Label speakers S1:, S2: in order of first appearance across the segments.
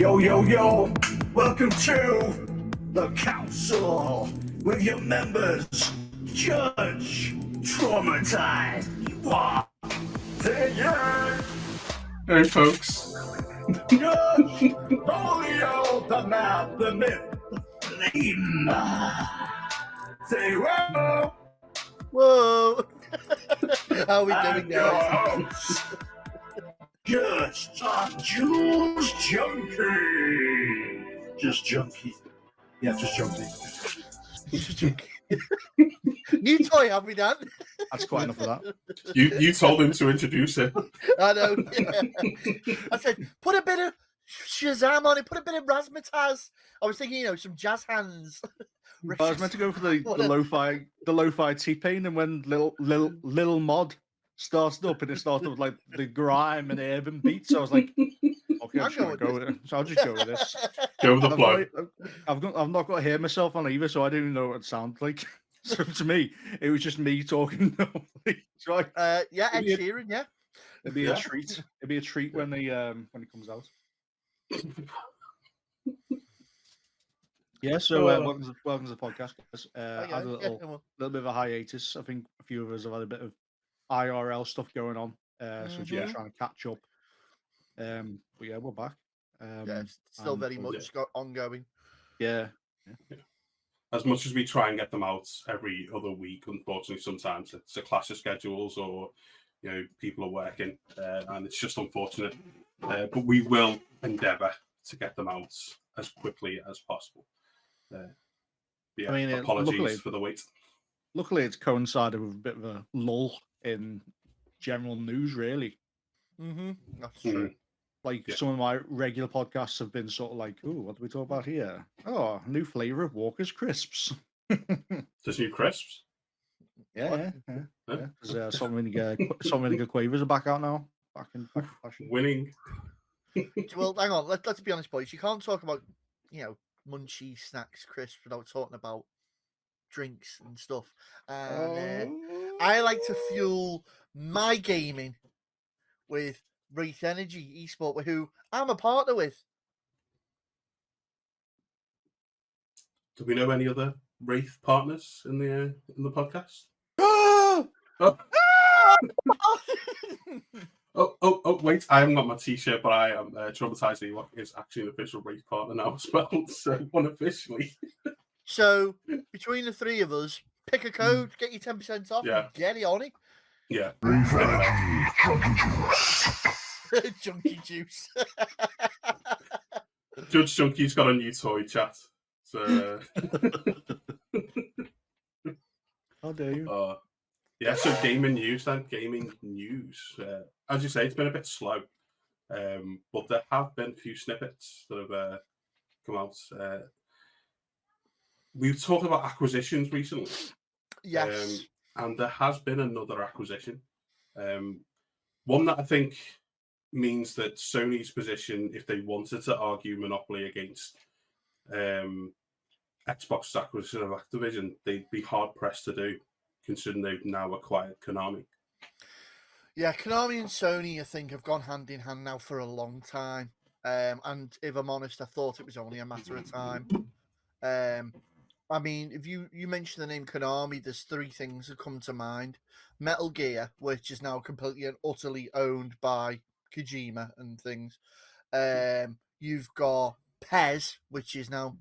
S1: Yo, yo, yo, welcome to the council with your members, Judge, TraumatisedEwok,
S2: Hey, folks.
S1: Judge, Volio, the map, the myth, the flame. Say whoa.
S3: Whoa! How are we doing,
S1: guys? Just Junky. Just Junky. Yeah, just Junky.
S3: New toy, have we done?
S2: That's quite enough of that. You told him to introduce it.
S3: I know. Yeah. I said, put a bit of Shazam on it, put a bit of razzmatazz. I was thinking, some jazz hands.
S4: I was meant to go for the lo-fi T-Pain, and when little mod started up, and it started with like the grime and urban beats, I was like, okay, I'm just gonna go with it. So I'll just go with this.
S2: Go with the flow.
S4: I've not got to hear myself on either, so I don't even know what it sounds like. So to me, it was just me talking normally. So
S3: Ed Sheeran, yeah.
S4: It'd be a treat. It'd be a treat when it comes out. Yeah, so welcome to the podcast, guys. Had a little bit of a hiatus. I think a few of us have had a bit of IRL stuff going on, so just trying to catch up. But yeah, we're back.
S3: It's still very much ongoing.
S4: Yeah.
S2: As much as we try and get them out every other week, unfortunately, sometimes it's a clash of schedules, or people are working, and it's just unfortunate. But we will endeavour to get them out as quickly as possible. Yeah, I mean, apologies for the wait.
S4: Luckily, it's coincided with a bit of a lull in general news, really.
S3: That's true.
S4: Some of my regular podcasts have been sort of like, "Oh, what do we talk about here? Oh, new flavour of Walker's crisps."
S2: There's new crisps.
S4: Yeah. Salt and vinegar quavers are back out now. Back in fashion.
S2: Winning.
S3: Well, hang on. Let's be honest, boys. You can't talk about munchy snacks, crisps without talking about drinks and stuff. And I like to fuel my gaming with Wraith Energy Esport, who I'm a partner with.
S2: Do we know any other Wraith partners in the podcast? Oh, wait, I haven't got my t-shirt, but I am TraumatisedEwok is actually an official Wraith partner now as well, so unofficially.
S3: So, between the three of us, pick a code, get you 10% off, and get it on it.
S2: Yeah.
S3: Junky juice.
S2: Judge Junky's got a new toy, chat. So,
S4: how dare you?
S2: So gaming news. As you say, it's been a bit slow, but there have been a few snippets that have come out. We've talked about acquisitions recently.
S3: Yes.
S2: And there has been another acquisition. One that I think means that Sony's position, if they wanted to argue monopoly against Xbox's acquisition of Activision, they'd be hard-pressed to do, considering they've now acquired Konami.
S3: Yeah, Konami and Sony, I think, have gone hand in hand now for a long time. And if I'm honest, I thought it was only a matter of time. I mean, if you mention the name Konami, there's three things that come to mind. Metal Gear, which is now completely and utterly owned by Kojima and things. You've got PES, which is now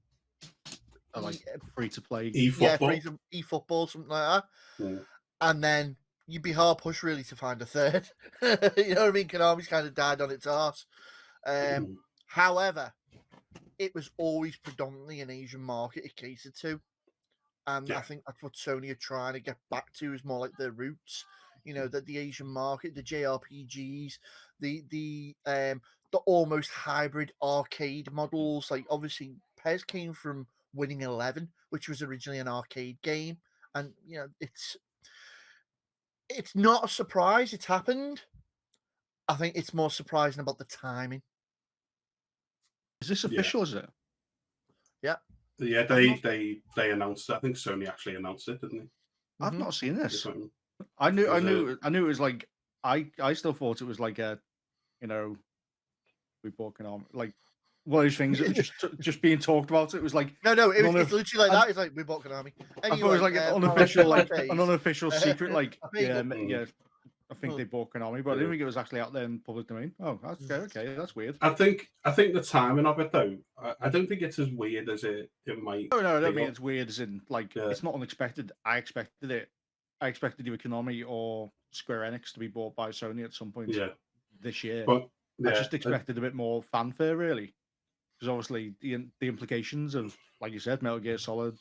S4: free to play.
S3: eFootball, something like that. Yeah. And then you'd be hard pushed really to find a third. You know what I mean? Konami's kind of died on its arse. However, it was always predominantly an Asian market it catered to. And I think that's what Sony are trying to get back to, is more like their roots. That the Asian market, the JRPGs, the almost hybrid arcade models. Like, obviously, PES came from Winning 11, which was originally an arcade game. And, it's not a surprise it's happened. I think it's more surprising about the timing.
S4: Is this official, is it?
S3: Yeah.
S2: Yeah, they announced it. I think Sony actually announced it, didn't they?
S4: I've not seen this. I knew it was like, I still thought it was like a, we bought Konami, like one of those things that was just being talked about. It was like
S3: no, it's literally like that. It's like we bought Konami. Anyway,
S4: I thought it was like an unofficial secret. Like yeah. I think they bought Konami, but I didn't think it was actually out there in public domain. Oh, that's okay. That's weird.
S2: I think the timing of it though, I don't think it's as weird as it might.
S4: No, I don't mean it's weird as in like it's not unexpected. I expected it. I expected either Konami or Square Enix to be bought by Sony at some point this year.
S2: But
S4: I just expected a bit more fanfare, really, because obviously the implications of, like you said, Metal Gear Solid,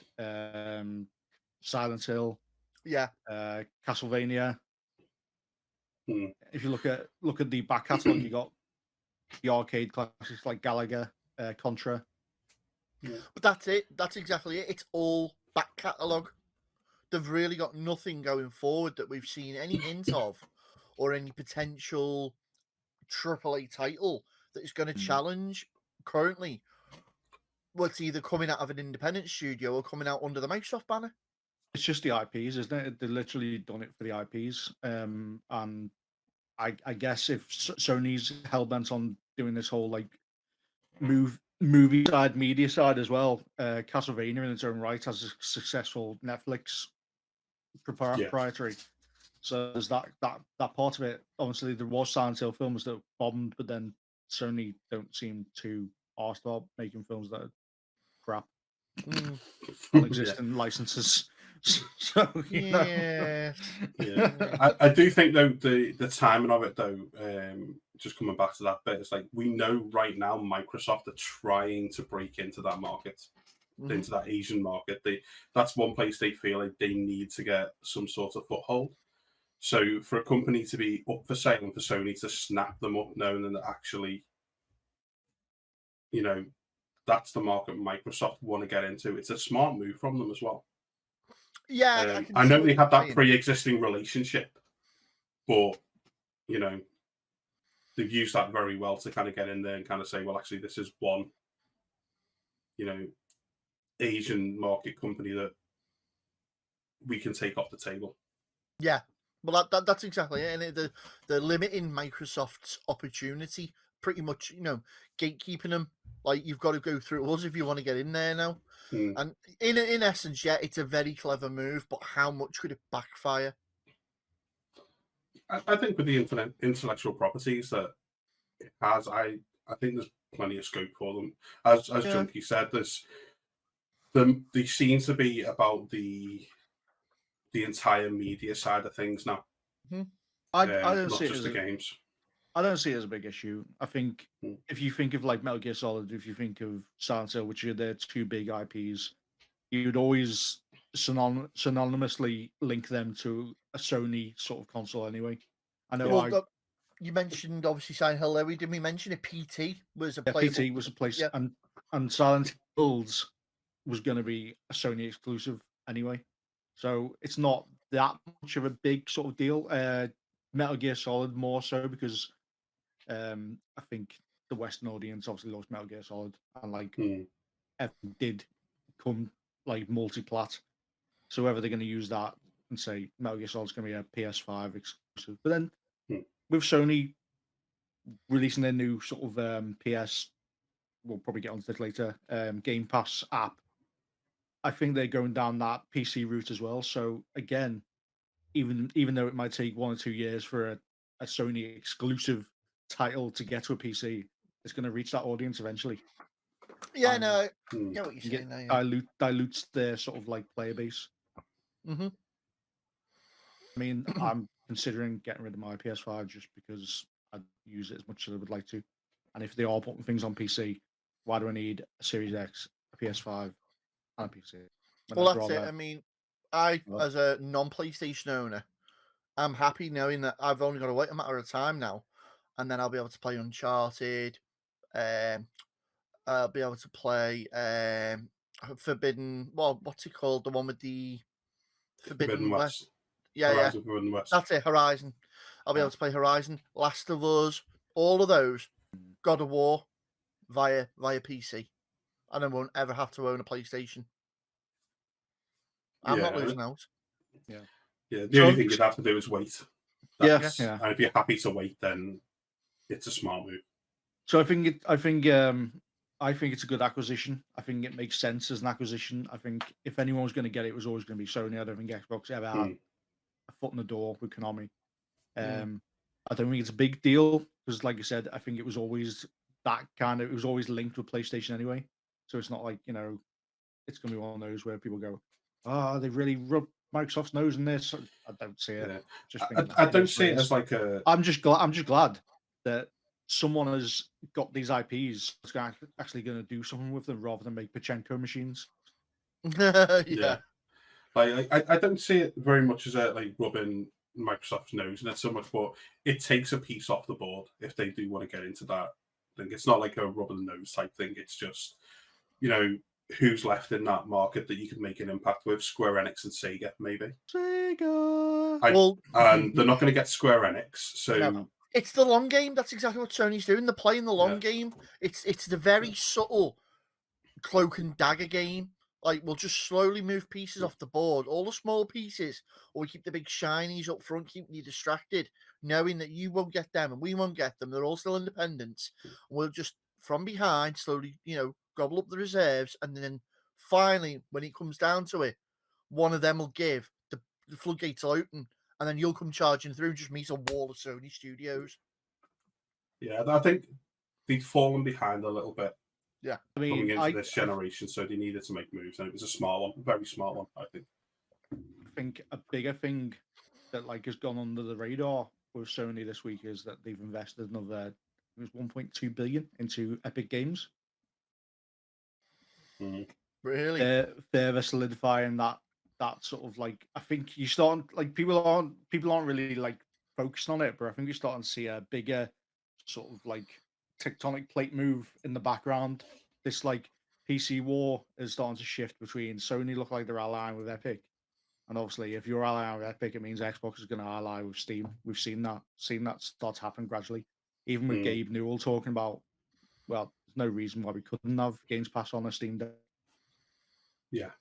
S4: Silent Hill, Castlevania. If you look at the back catalogue, you got the arcade classics like Galaga, Contra.
S3: But that's it. That's exactly it. It's all back catalogue. They've really got nothing going forward that we've seen any hint of, or any potential AAA title that is going to challenge currently what's either coming out of an independent studio or coming out under the Microsoft banner.
S4: It's just the IPs, isn't it? They've literally done it for the IPs. And I guess if Sony's hell-bent on doing this whole like movie side, media side as well, Castlevania in its own right has a successful Netflix proprietary. So there's that part of it. Obviously, there was Silent Hill films that bombed, but then Sony don't seem too arsed about making films that are crap. Non-existent licenses. So you know.
S2: I do think though the timing of it though, just coming back to that bit, it's like we know right now Microsoft are trying to break into that market, into that Asian market. That's one place they feel like they need to get some sort of foothold. So for a company to be up for sale and for Sony to snap them up, knowing that actually, that's the market Microsoft want to get into, it's a smart move from them as well.
S3: Yeah,
S2: I know they have that pre-existing relationship, but they've used that very well to kind of get in there and kind of say, well, actually, this is one, Asian market company that we can take off the table.
S3: Yeah, well, that's exactly it. And they're limiting Microsoft's opportunity, pretty much, gatekeeping them. Like, you've got to go through us if you want to get in there now. And in essence, it's a very clever move, but how much could it backfire?
S2: I think with the intellectual properties that it has, I think there's plenty of scope for them. As Junky said, they seem to be about the entire media side of things now.
S4: I don't
S2: not
S4: see
S2: just
S4: it
S2: the games.
S4: I don't see it as a big issue. I think if you think of like Metal Gear Solid, if you think of Silent Hill, which are their two big IPs, you'd always synonymously link them to a Sony sort of console anyway. I know.
S3: You mentioned obviously Silent Hill. Didn't we mention a PT was a place?
S4: PT was a place, and Silent Hills was going to be a Sony exclusive anyway. So it's not that much of a big sort of deal. Metal Gear Solid more so because I think the Western audience obviously loves Metal Gear Solid, and like everything did come like multi-plat. So whether they're going to use that and say Metal Gear Solid's going to be a PS5 exclusive, but then with Sony releasing their new sort of PS, we'll probably get onto this later, GamePass app, I think they're going down that PC route as well. So again, even though it might take 1 or 2 years for a Sony exclusive title to get to a PC, it's going to reach that audience eventually.
S3: Yeah, no, I get what you're saying.
S4: Dilutes their sort of like player base.
S3: I
S4: mean, I'm considering getting rid of my PS5 just because I use it as much as I would like to. And if they are putting things on PC, why do I need a Series X, a PS5, and a PC?
S3: Well, that's it. I mean, as a non-PlayStation owner, I'm happy knowing that I've only got to wait a matter of time now, and then I'll be able to play Uncharted. I'll be able to play Forbidden. Well, what's it called? The one with the Forbidden West. Horizon Forbidden West. That's it. Horizon. I'll be able to play Horizon, Last of Us, all of those. God of War via PC, and I won't ever have to own a PlayStation. I'm not losing out.
S2: Yeah. The only thing you'd have to do is wait. And if you're happy to wait, then it's a smart move.
S4: So I think think it's a good acquisition. I think it makes sense as an acquisition. I think if anyone was going to get it, it was always going to be Sony. I don't think Xbox ever had a foot in the door with Konami. I don't think it's a big deal because, like I said, I think it was always it was always linked with PlayStation anyway. So it's not like, it's going to be one of those where people go, they really rubbed Microsoft's nose in this. I don't see it.
S2: Yeah.
S4: Just
S2: I don't see it as like a.
S4: I'm just glad that someone has got these IPs that's actually going to do something with them rather than make Pachinko machines.
S3: Yeah.
S2: Like I don't see it very much as like rubbing Microsoft's nose in it so much, but it takes a piece off the board if they do want to get into that thing. It's not like a rubbing the nose type thing. It's just, who's left in that market that you can make an impact with? Square Enix and Sega, maybe.
S4: Sega.
S2: And they're not going to get Square Enix, so
S3: no. It's the long game. That's exactly what Sony's doing. They're playing the long game. It's the very subtle cloak and dagger game. Like, we'll just slowly move pieces off the board, all the small pieces, or we keep the big shinies up front, keeping you distracted, knowing that you won't get them and we won't get them. They're all still independents. We'll just, from behind, slowly, gobble up the reserves, and then finally, when it comes down to it, one of them will give, the floodgates will open, and then you'll come charging through and just meet a wall of Sony studios.
S2: Yeah, I think they'd fallen behind a little bit.
S3: Yeah,
S2: coming into this generation, so they needed to make moves, and it was a smart one, a very smart one, I think.
S4: I think a bigger thing that has gone under the radar with Sony this week is that they've invested another, it was 1.2 billion into Epic Games.
S3: Really?
S4: Further solidifying that sort of I think you start people aren't really focused on it, but I think you're starting to see a bigger sort of tectonic plate move in the background. This PC war is starting to shift between Sony look like they're allying with Epic, and obviously if you're allying with Epic, it means Xbox is going to ally with Steam. We've seen that start to happen gradually. Even with Gabe Newell talking about, well, there's no reason why we couldn't have Games Pass on a Steam Deck.
S2: Yeah.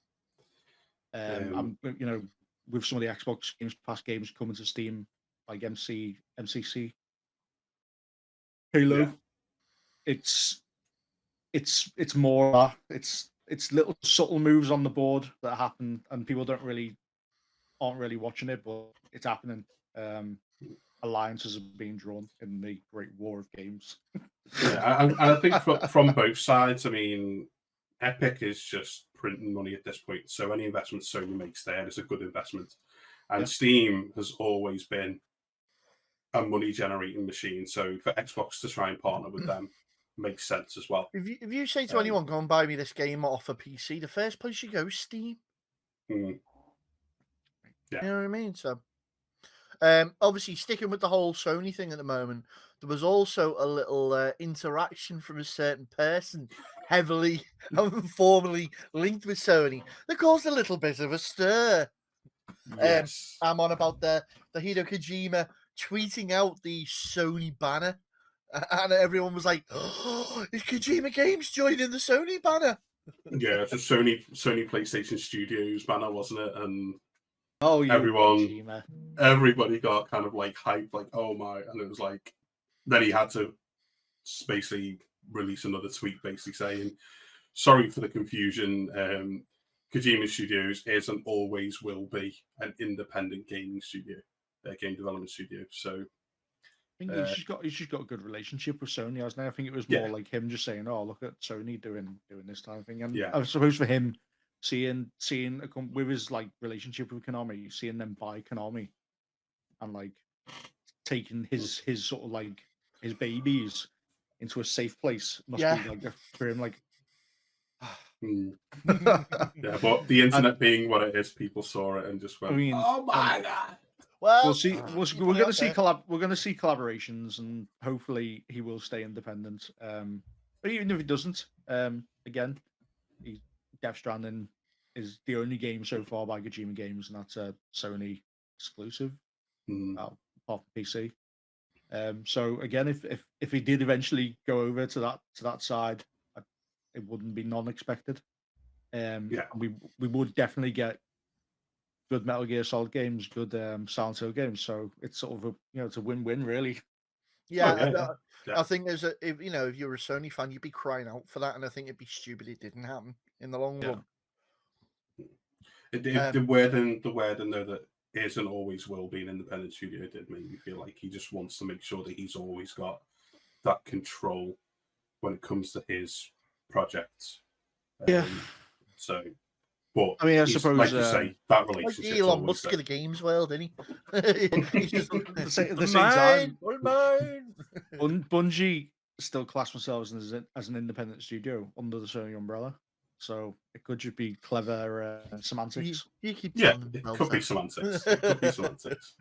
S4: With some of the Xbox Games Pass games coming to Steam, like MCC, Halo, it's more it's little subtle moves on the board that happen, and people aren't really watching it, but it's happening. Alliances are being drawn in the Great War of Games.
S2: I think from both sides. I mean, Epic is just printing money at this point, so any investment Sony makes there is a good investment, and Steam has always been a money generating machine. So for Xbox to try and partner with them makes sense as well.
S3: If you say to anyone, "Go and buy me this game off a PC," the first place you go is Steam.
S2: Yeah.
S3: You know what I mean? So, obviously, sticking with the whole Sony thing at the moment, there was also a little interaction from a certain person, heavily and formally linked with Sony, that caused a little bit of a stir.
S2: Yes.
S3: I'm on about the Hideo Kojima tweeting out the Sony banner, and everyone was like, "Oh, is Kojima Games joining the Sony banner?"
S2: Yeah, it's a Sony PlayStation Studios banner, wasn't it? And
S4: Kojima.
S2: everybody got kind of hyped, oh my, and it was then he had to basically release another tweet basically saying, sorry for the confusion, Kojima Studios is and always will be an independent gaming studio, game development studio. So
S4: I think he's just got a good relationship with Sony, hasn't he? I think it was more like him just saying, "Oh, look at Sony doing this type of thing." And I suppose for him, seeing with his relationship with Konami, seeing them buy Konami, and taking his sort of his babies into a safe place must be for him
S2: yeah, but the internet being what it is, people saw it and just went, "Oh my god!"
S3: Well,
S4: we'll see. We're going to see We're going to see collaborations, and hopefully he will stay independent. But even if he doesn't, again, Death Stranding is the only game so far by Kojima Games, and that's a Sony exclusive, apart from PC. So again, if he did eventually go over to that side, it wouldn't be non-expected. We would definitely get good Metal Gear Solid games, good Silent Hill games. So it's sort of it's a win-win, really.
S3: Yeah, I think there's if you're a Sony fan, you'd be crying out for that, and I think it'd be stupid it didn't happen in the long run.
S2: The wording though that is and always will be an independent studio did make me feel like he just wants to make sure that he's always got that control when it comes to his projects. So, but
S4: I mean, I suppose,
S2: like you say, that relationship.
S3: Elon Musk in the games world, isn't he? He's just
S4: at the same time,
S3: mine.
S4: Bungie still class themselves as an independent studio under the Sony umbrella, so it could just be clever semantics.
S3: You keep
S2: it could be semantics. It could be semantics.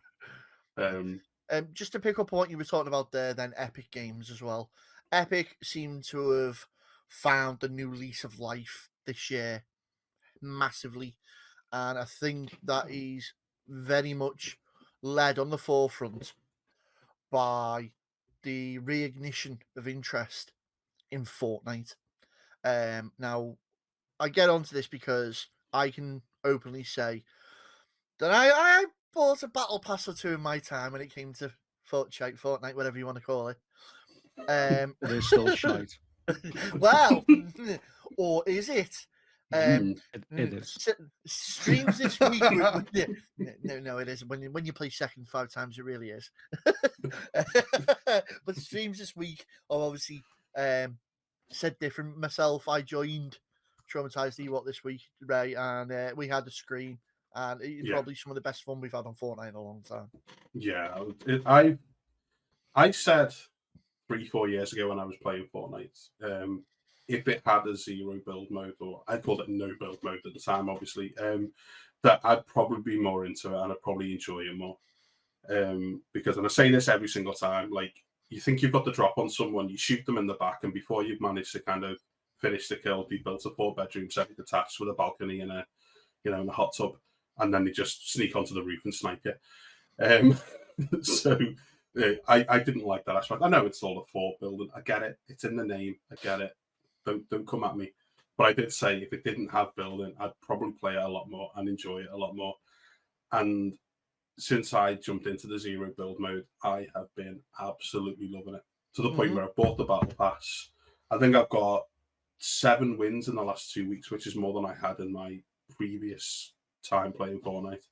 S3: Just to pick up on what you were talking about there, then Epic Games as well. Epic seem to have found a new lease of life this year, massively, and I think that is very much led on the forefront by the reignition of interest in Fortnite. Now, I get onto this because I can openly say that I bought a battle pass or two in my time when it came to Fortnite, whatever you want to call it.
S4: It is still shite.
S3: Well, or is it?
S4: It is.
S3: Streams this week. No, it isn't. When you play second 5 times, it really is. But streams this week are obviously said different. Myself, I joined TraumatisedEwok this week, right? And we had a screen, and it's probably some of the best fun we've had on Fortnite in a long time.
S2: Yeah, I said 3-4 years ago when I was playing Fortnite, if it had a zero build mode, or I called it no build mode at the time, obviously, that I'd probably be more into it and I'd probably enjoy it more. Because, and I say this every single time, like, you think you've got the drop on someone, you shoot them in the back, and before you've managed to kind of finish the kill, they built a 4-bedroom set attached with a balcony and a hot tub, and then they just sneak onto the roof and snipe you. So I didn't like that aspect. I know it's all a fort building. I get it. It's in the name. I get it. Don't come at me. But I did say if it didn't have building, I'd probably play it a lot more and enjoy it a lot more. And since I jumped into the zero build mode, I have been absolutely loving it, to the point where I bought the battle pass. I think I've got 7 wins in the last 2 weeks, which is more than I had in my previous time playing Fortnite.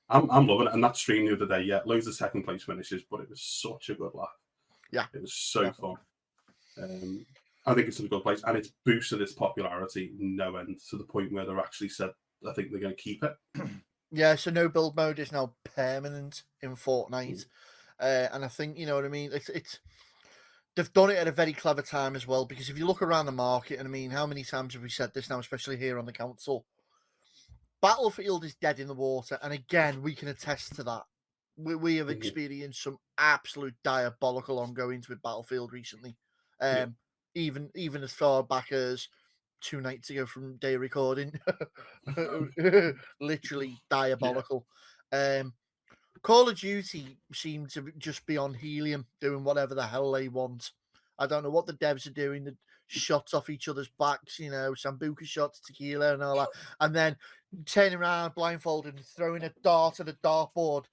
S2: I'm loving it. And that stream the other day, loads of second place finishes, but it was such a good laugh.
S3: Yeah.
S2: It was so fun. I think it's in a good place, and it's boosted its popularity no end, to the point where they're actually said, I think they're going to keep it.
S3: Yeah, so no build mode is now permanent in Fortnite. And I think, you know what I mean? It's they've done it at a very clever time as well, because if you look around the market, and I mean, how many times have we said this now, especially here on the council? Battlefield is dead in the water, and again, we can attest to that. We have experienced some absolute diabolical ongoings with Battlefield recently. Even as far back as 2 nights ago from day recording. Literally diabolical. Call of Duty seemed to just be on helium, doing whatever the hell they want. I don't know what the devs are doing. The shots off each other's backs, Sambuca shots, tequila and all that. And then turning around blindfolded and throwing a dart at a dartboard.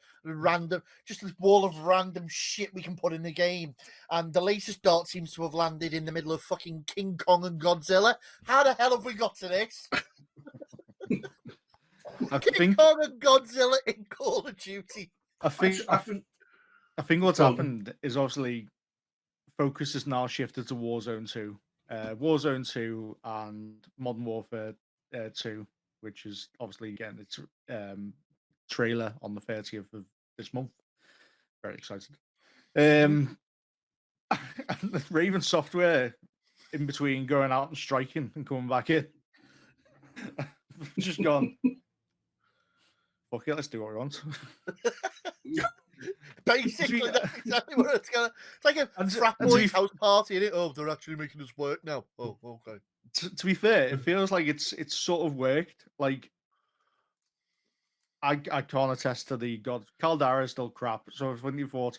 S3: Just this wall of random shit we can put in the game. And the latest dart seems to have landed in the middle of fucking King Kong and Godzilla. How the hell have we got to this? King Kong and Godzilla in Call of Duty.
S4: I think what's happened is obviously focus has now shifted to Warzone 2. Warzone 2 and Modern Warfare 2, which is obviously, again, it's trailer on the 30th of this month. Very excited. And the Raven Software, in between going out and striking and coming back in, just gone, fuck it, let's do what we want.
S3: Basically, that's exactly what it's going to... It's like a frat boys' house party, isn't it? Oh, they're actually making us work now. Oh, okay.
S4: To be fair, it feels like it's sort of worked. Like, I can't attest to the God. Caldera is still crap. So when you thought,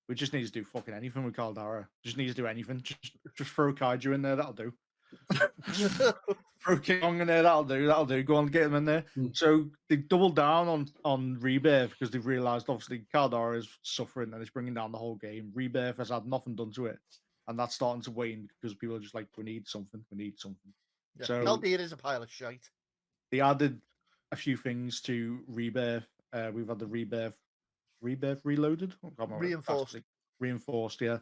S4: we just need to do fucking anything with Caldera. Just need to do anything. Just throw Kaiju in there, that'll do. Throw King Kong in there, that'll do. Go on, get him in there. So they doubled down on Rebirth because they've realised obviously Caldara is suffering and it's bringing down the whole game. Rebirth has had nothing done to it, and that's starting to wane because people are just like, we need something.
S3: Yeah.
S4: So
S3: Caldera is a pile of shite.
S4: they added a few things to Rebirth. We've had the Rebirth Reloaded, reinforced, yeah,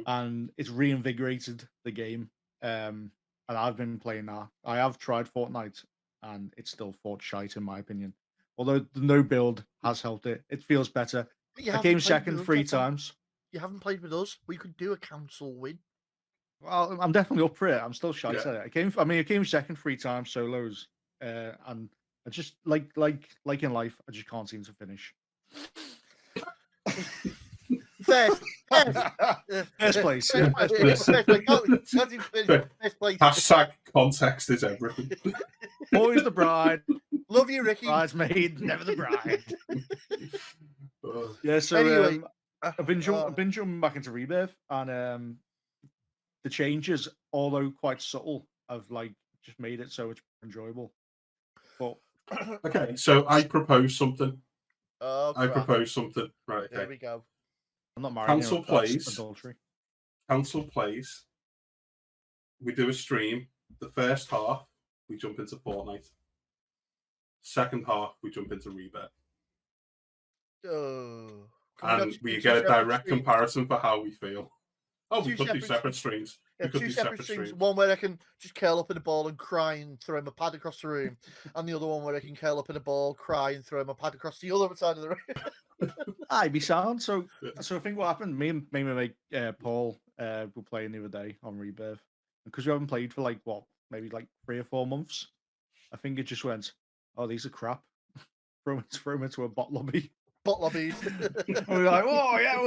S4: and it's reinvigorated the game. And I've been playing that. I have tried Fortnite, and it's still fought shite in my opinion. Although the no build has helped it, it feels better. I came second 3 times.
S3: You haven't played with us. We could do a council win.
S4: Well, I'm definitely up for it. I'm still shite at it. I came second 3 times solos, and I just like in life, I just can't seem to finish.
S3: First
S4: place.
S2: Hashtag context is everything.
S4: Always the bride.
S3: Love you, Ricky.
S4: Bridesmaid, never the bride. Yeah, so
S3: Anyway,
S4: I've been jumping back into Rebirth, and the changes, although quite subtle, have like just made it so it's enjoyable. But
S2: okay, so I propose something.
S3: Oh,
S2: I propose something. Right. Okay.
S3: There we go.
S4: I'm not married.
S2: Council plays.
S4: Adultery.
S2: Council plays. We do a stream. The first half, we jump into Fortnite. Second half, we jump into Rebirth.
S3: Oh.
S2: And we get a direct comparison for how we feel. Oh, we could do separate streams.
S3: Yeah, two separate streams. One where I can just curl up in a ball and cry and throw my pad across the room, and the other one where I can curl up in a ball, cry, and throw my pad across the other side of the room.
S4: I'd be sound. So I think what happened, me and my Paul were playing the other day on Rebirth, because we haven't played for maybe 3 or 4 months. I think it just went, oh, these are crap. throw them into a bot lobby.
S3: Bot lobbies.
S4: We were like, oh yeah,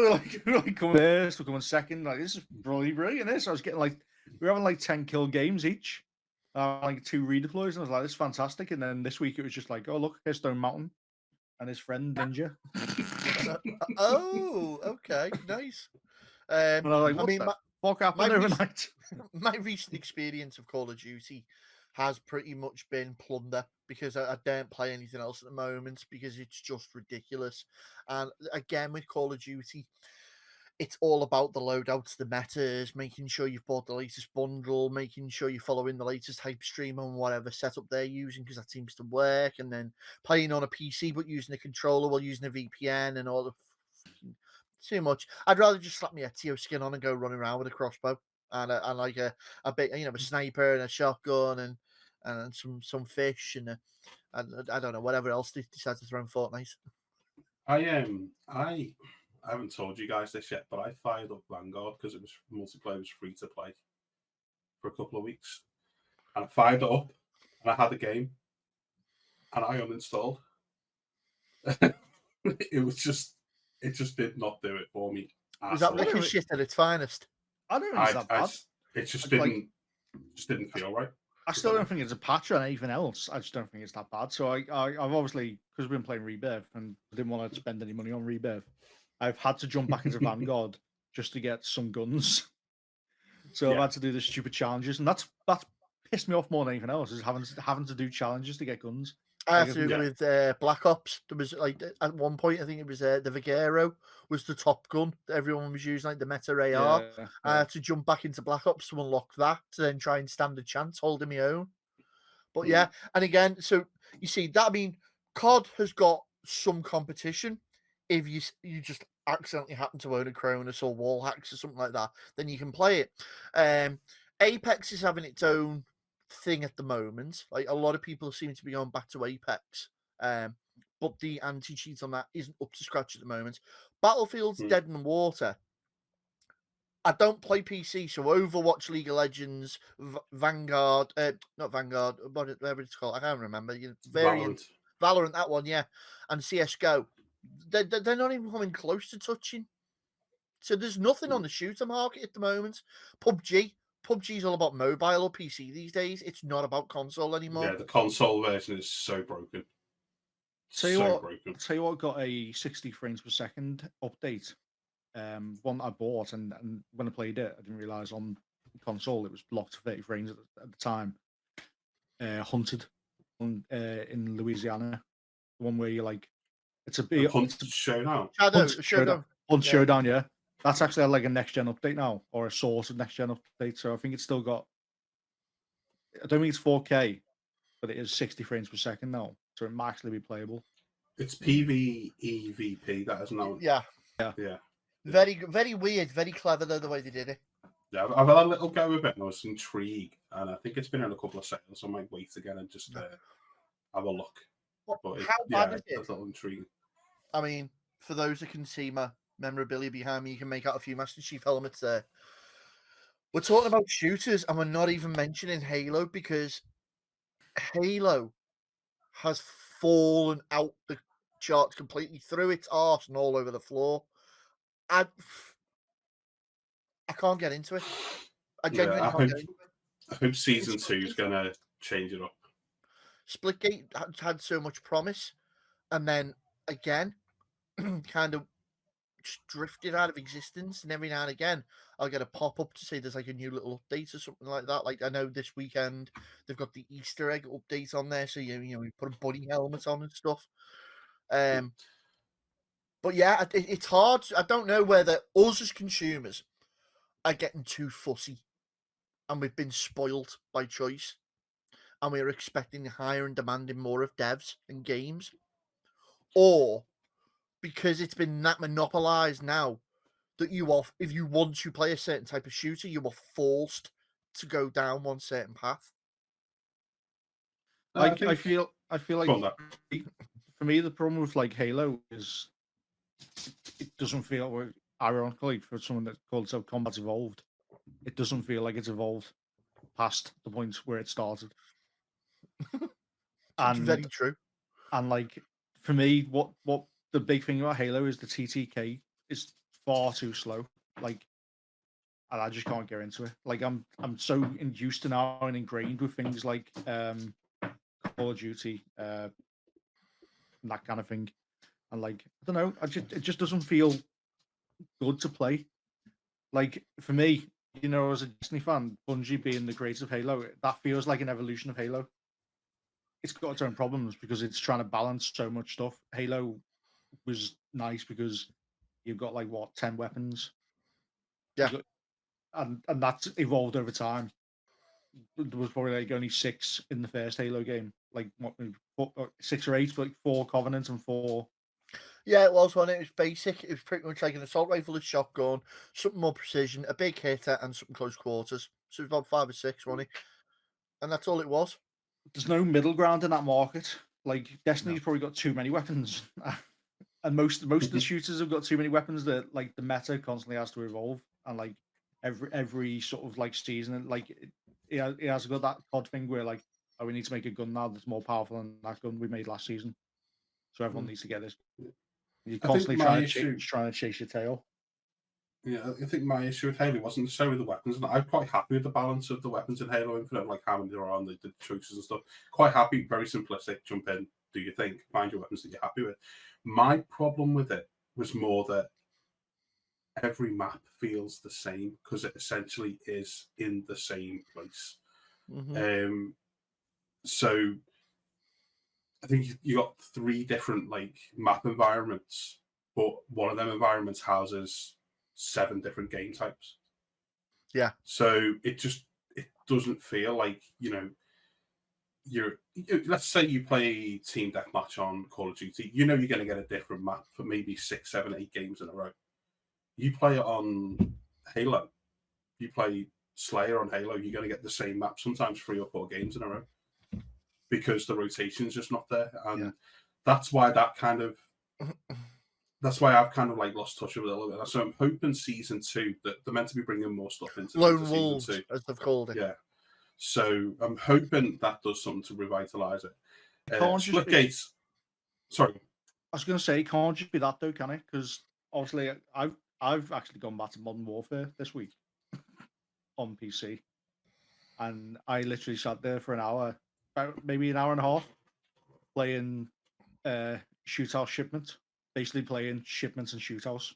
S4: we're coming first, we're coming second. Like, this is really brilliant. This I was getting we were having 10 kill games each, 2 redeploys, and I was like, this is fantastic. And then this week it was just like, oh look, here's Stone Mountain and his friend Ninja.
S3: Oh, okay, nice.
S4: And I was like, what the fuck happened overnight?
S3: My recent experience of Call of Duty has pretty much been plunder, because I don't play anything else at the moment because it's just ridiculous. And again, with Call of Duty, it's all about the loadouts, the metas, making sure you've bought the latest bundle, making sure you're following the latest hype stream on whatever setup they're using, because that seems to work, and then playing on a PC but using a controller while using a VPN and all the too much. I'd rather just slap my Ezio skin on and go running around with a crossbow and a bit, a sniper and a shotgun and some fish and I don't know, whatever else they decide to throw in Fortnite.
S2: I haven't told you guys this yet, but I fired up Vanguard because it was multiplayer, was free to play for a couple of weeks, and I fired it up and I had a game and I uninstalled. It just did not do it for me.
S3: Was that wicked shit at its finest?
S4: I don't know if it's that bad.
S2: It just didn't feel right.
S4: I still don't think it's a patch on anything else. I just don't think it's that bad. So I've obviously, because we've been playing Rebirth and I didn't want to spend any money on Rebirth, I've had to jump back into Vanguard just to get some guns. So I've had to do the stupid challenges, and that's pissed me off more than anything else, is having to do challenges to get guns.
S3: I have to do with Black Ops. There was at one point, I think it was the Vigero was the top gun that everyone was using, the Meta AR. Yeah. I had to jump back into Black Ops to unlock that, to then try and stand a chance holding my own. But yeah, and again, so you see that, I mean, COD has got some competition. If you just accidentally happen to own a Cronus or wall hacks or something like that, then you can play it. Apex is having its own thing at the moment. Like, a lot of people seem to be going back to Apex, but the anti-cheat on that isn't up to scratch at the moment. Battlefield's dead in the water. I don't play PC, so Overwatch, League of Legends, Vanguard, not Vanguard, whatever it's called, I can't remember. Valorant, that one, yeah, and CS:GO. They're not even coming close to touching. So there's nothing on the shooter market at the moment. PUBG's all about mobile or PC these days. It's not about console anymore.
S2: Yeah, the console version is so broken.
S4: Tell you what, got a 60 frames per second update. One I bought, and when I played it, I didn't realize on console, it was locked to 30 frames at the time. Hunted in Louisiana, the one where you like, it's a big
S2: Showdown.
S4: Hunt Showdown, yeah. That's actually like a next gen update now, or a source of next gen update. So I think it's still got. I don't think it's 4K, but it is 60 frames per second now, so it might actually be playable.
S2: It's PvEVP that is now.
S3: Yeah. Very, very weird, very clever though the way they did it.
S2: Yeah, I've had a little go with it, and I was intrigued, and I think it's been in a couple of sales. I might wait again and just have a look. But
S3: how bad is it?
S2: That's a little intriguing.
S3: I mean, for those that can see my memorabilia behind me, you can make out a few Master Chief helmets there. We're talking about shooters, and we're not even mentioning Halo, because Halo has fallen out the charts completely, through its arse and all over the floor. I can't get into it. I genuinely can't get into it.
S2: I hope season 2 is going to change it up.
S3: Splitgate had so much promise, and then again, kind of just drifted out of existence. And every now and again, I'll get a pop up to say there's like a new little update or something like that. Like I know this weekend they've got the Easter egg update on there, so you put a bunny helmet on and stuff. But yeah, it's hard. I don't know whether us as consumers are getting too fussy, and we've been spoiled by choice, and we're expecting higher and demanding more of devs and games, or because it's been that monopolized now that if you want to play a certain type of shooter, you are forced to go down one certain path.
S4: I feel like for me the problem with like Halo is it doesn't feel, ironically, for someone that calls itself Combat's evolved, it doesn't feel like it's evolved past the point where it started.
S3: And very true.
S4: And like for me, what the big thing about Halo is the TTK is far too slow. Like, and I just can't get into it. Like I'm so used to now and ingrained with things like Call of Duty, and that kind of thing. And like I don't know, it just doesn't feel good to play. Like for me, as a Destiny fan, Bungie being the creators of Halo, that feels like an evolution of Halo. It's got its own problems because it's trying to balance so much stuff. Halo was nice because you've got 10 weapons.
S3: Yeah.
S4: And that's evolved over time. There was probably only 6 in the first Halo game. 6 or 8, but 4 Covenant and 4.
S3: Yeah, it was one. It was basic. It was pretty much like an assault rifle, a shotgun, something more precision, a big hitter, and something close quarters. So it was about 5 or 6, wasn't it? And that's all it was.
S4: There's no middle ground in that market. Like Destiny's probably got too many weapons, and most of the shooters have got too many weapons that the meta constantly has to evolve. And every sort of season, it has got that odd thing where we need to make a gun now that's more powerful than that gun we made last season. So everyone needs to get this. You're constantly trying to chase your tail.
S2: Yeah, I think my issue with Halo wasn't necessarily the weapons. I'm quite happy with the balance of the weapons in Halo Infinite, like how many there are and the choices and stuff. Quite happy, very simplistic. Jump in, do your thing, find your weapons that you're happy with. My problem with it was more that every map feels the same because it essentially is in the same place.
S3: Mm-hmm.
S2: So I think you got 3 different map environments, but one of them environments houses 7 different game types.
S3: Yeah.
S2: So it doesn't feel like let's say you play Team Deathmatch on Call of Duty. You're going to get a different map for maybe 6, 7, 8 games in a row. You play it on Halo. You play Slayer on Halo. You're going to get the same map sometimes 3 or 4 games in a row because the rotation's just not there, and that's why I've kind of lost touch with it a little bit. So I'm hoping season 2 that they're meant to be bringing more stuff into
S3: Lone Wolves, as they've called it.
S2: Yeah. So I'm hoping that does something to revitalize it. Splitgate. Sorry.
S4: I was going to say, it can't just be that though, can it? Because obviously, I've actually gone back to Modern Warfare this week on PC, and I literally sat there for an hour, maybe an hour and a half, playing Shootout Shipment. Basically playing Shipments and Shootouts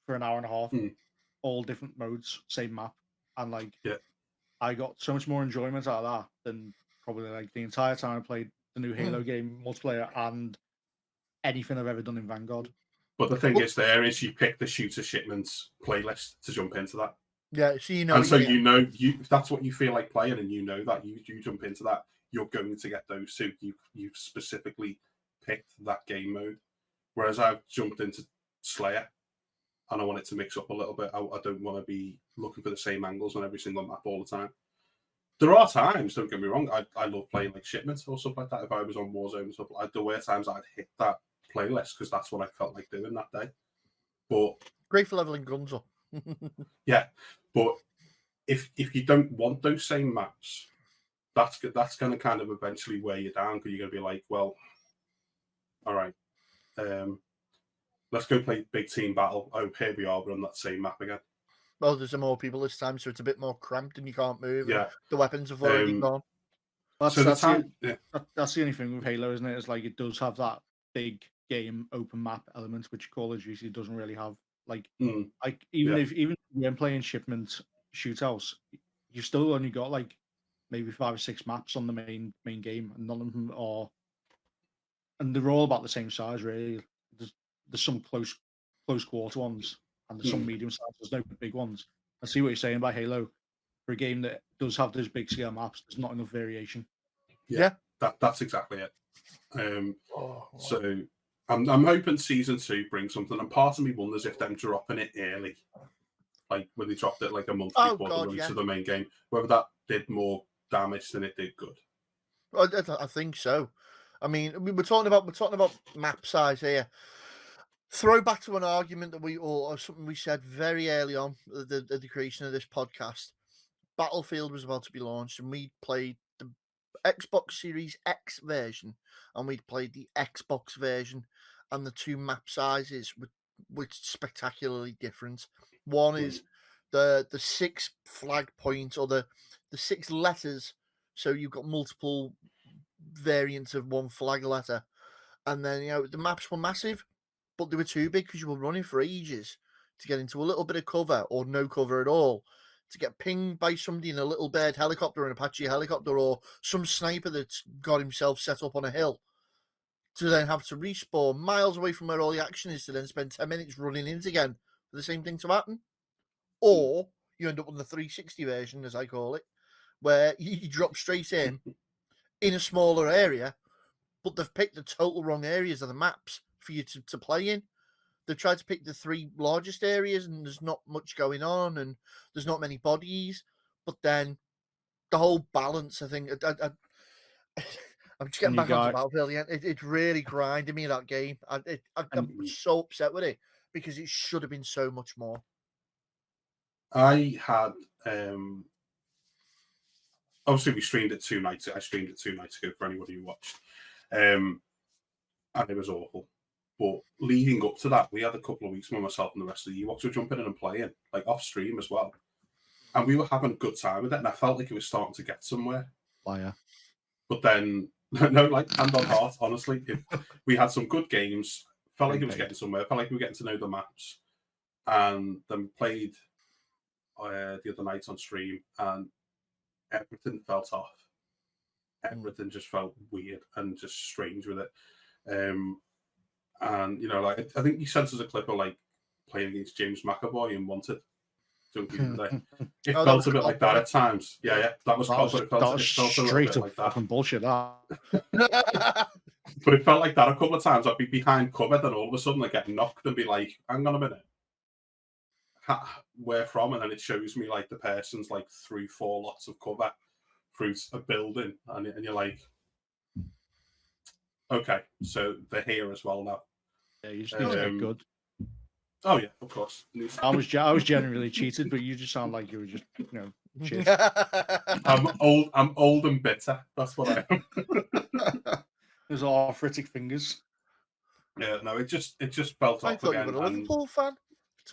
S4: for an hour and a half, all different modes, same map, and I got so much more enjoyment out of that than probably like the entire time I played the new Halo game multiplayer and anything I've ever done in Vanguard.
S2: But the thing is you pick the shooter shipments playlist to jump into that.
S3: Yeah, so you know,
S2: and so you that's what you feel like playing, and you know that you jump into that, you're going to get those two. You've specifically picked that game mode. Whereas I've jumped into Slayer, and I want it to mix up a little bit. I don't want to be looking for the same angles on every single map all the time. There are times, don't get me wrong, I love playing like shipments or stuff like that. If I was on Warzone and stuff, there were times I'd hit that playlist because that's what I felt like doing that day. But
S3: great for leveling guns up.
S2: yeah, but if you don't want those same maps, that's going to kind of eventually weigh you down, because you're going to be like, well, all right, let's go play big team battle. Oh, here we are, we're on that same map again.
S3: Well, there's more people this time, so it's a bit more cramped and you can't move.
S2: Yeah,
S3: the weapons have already gone.
S4: That's the only thing with Halo, isn't it? It's like it does have that big game open map element, which Call of Duty doesn't really have. Like, even when playing shipment shootouts, you've still only got like maybe 5 or 6 maps on the main game, and none of them are, and they're all about the same size, really. There's some close quarter ones, and there's some medium size. There's no big ones. I see what you're saying by Halo. For a game that does have those big scale maps, there's not enough variation.
S2: Yeah. That's exactly it. So I'm hoping season 2 brings something, and part of me wonders if them dropping it early, like when they dropped it like a month before the release of the main game, whether that did more damage than it did good.
S3: Well, I think so. I mean, we're talking about map size here. Throw back to an argument that or something we said very early on the creation of this podcast. Battlefield was about to be launched, and we played the Xbox Series X version, and we'd played the Xbox version, and the two map sizes were spectacularly different. One is the 6 flag points, or the 6 letters, so you've got multiple variants of one flag letter, and then the maps were massive, but they were too big because you were running for ages to get into a little bit of cover or no cover at all, to get pinged by somebody in a little bird helicopter, an Apache helicopter, or some sniper that's got himself set up on a hill, to then have to respawn miles away from where all the action is, to then spend 10 minutes running in again for the same thing to happen. Or you end up on the 360 version, as I call it, where you drop straight in a smaller area, but they've picked the total wrong areas of the maps for you to play in. They've tried to pick the 3 largest areas, and there's not much going on, and there's not many bodies. But then the whole balance, I think, I'm just getting back onto Battlefield again. It really grinded me, that game. I'm so upset with it, because it should have been so much more.
S2: I had obviously we streamed it 2 nights. I streamed it 2 nights ago for anybody who watched, and it was awful. But leading up to that, we had a couple of weeks where myself and the rest of the Ewoks were jumping in and playing, like off stream as well. And we were having a good time with it, and I felt like it was starting to get somewhere.
S4: Liar.
S2: But then, no, like, hand on heart, honestly, we had some good games. Felt like it was getting somewhere. Felt like we were getting to know the maps. And then we played the other night on stream, and everything felt off. Everything just felt weird and just strange with it. And like, I think you sent us a clip of like playing against James McAvoy and Wanted. It felt a bit like that at times. Yeah, that was COD, but it felt straight up like that.
S4: Bullshit.
S2: But it felt like that a couple of times. I'd be behind cover, then all of a sudden I get knocked and be like, hang on a minute, where from? And then it shows me like the person's like 3-4 lots of cover through a building, and you're like, okay, so they're here as well now.
S4: Yeah, you just need to get good.
S2: Oh yeah, of course.
S4: I was generally cheated, but you just sound like you were just shit.
S2: I'm old and bitter. That's what I am.
S4: There's arthritic fingers.
S2: Yeah, no, it just felt off again.
S3: You were a Liverpool fan.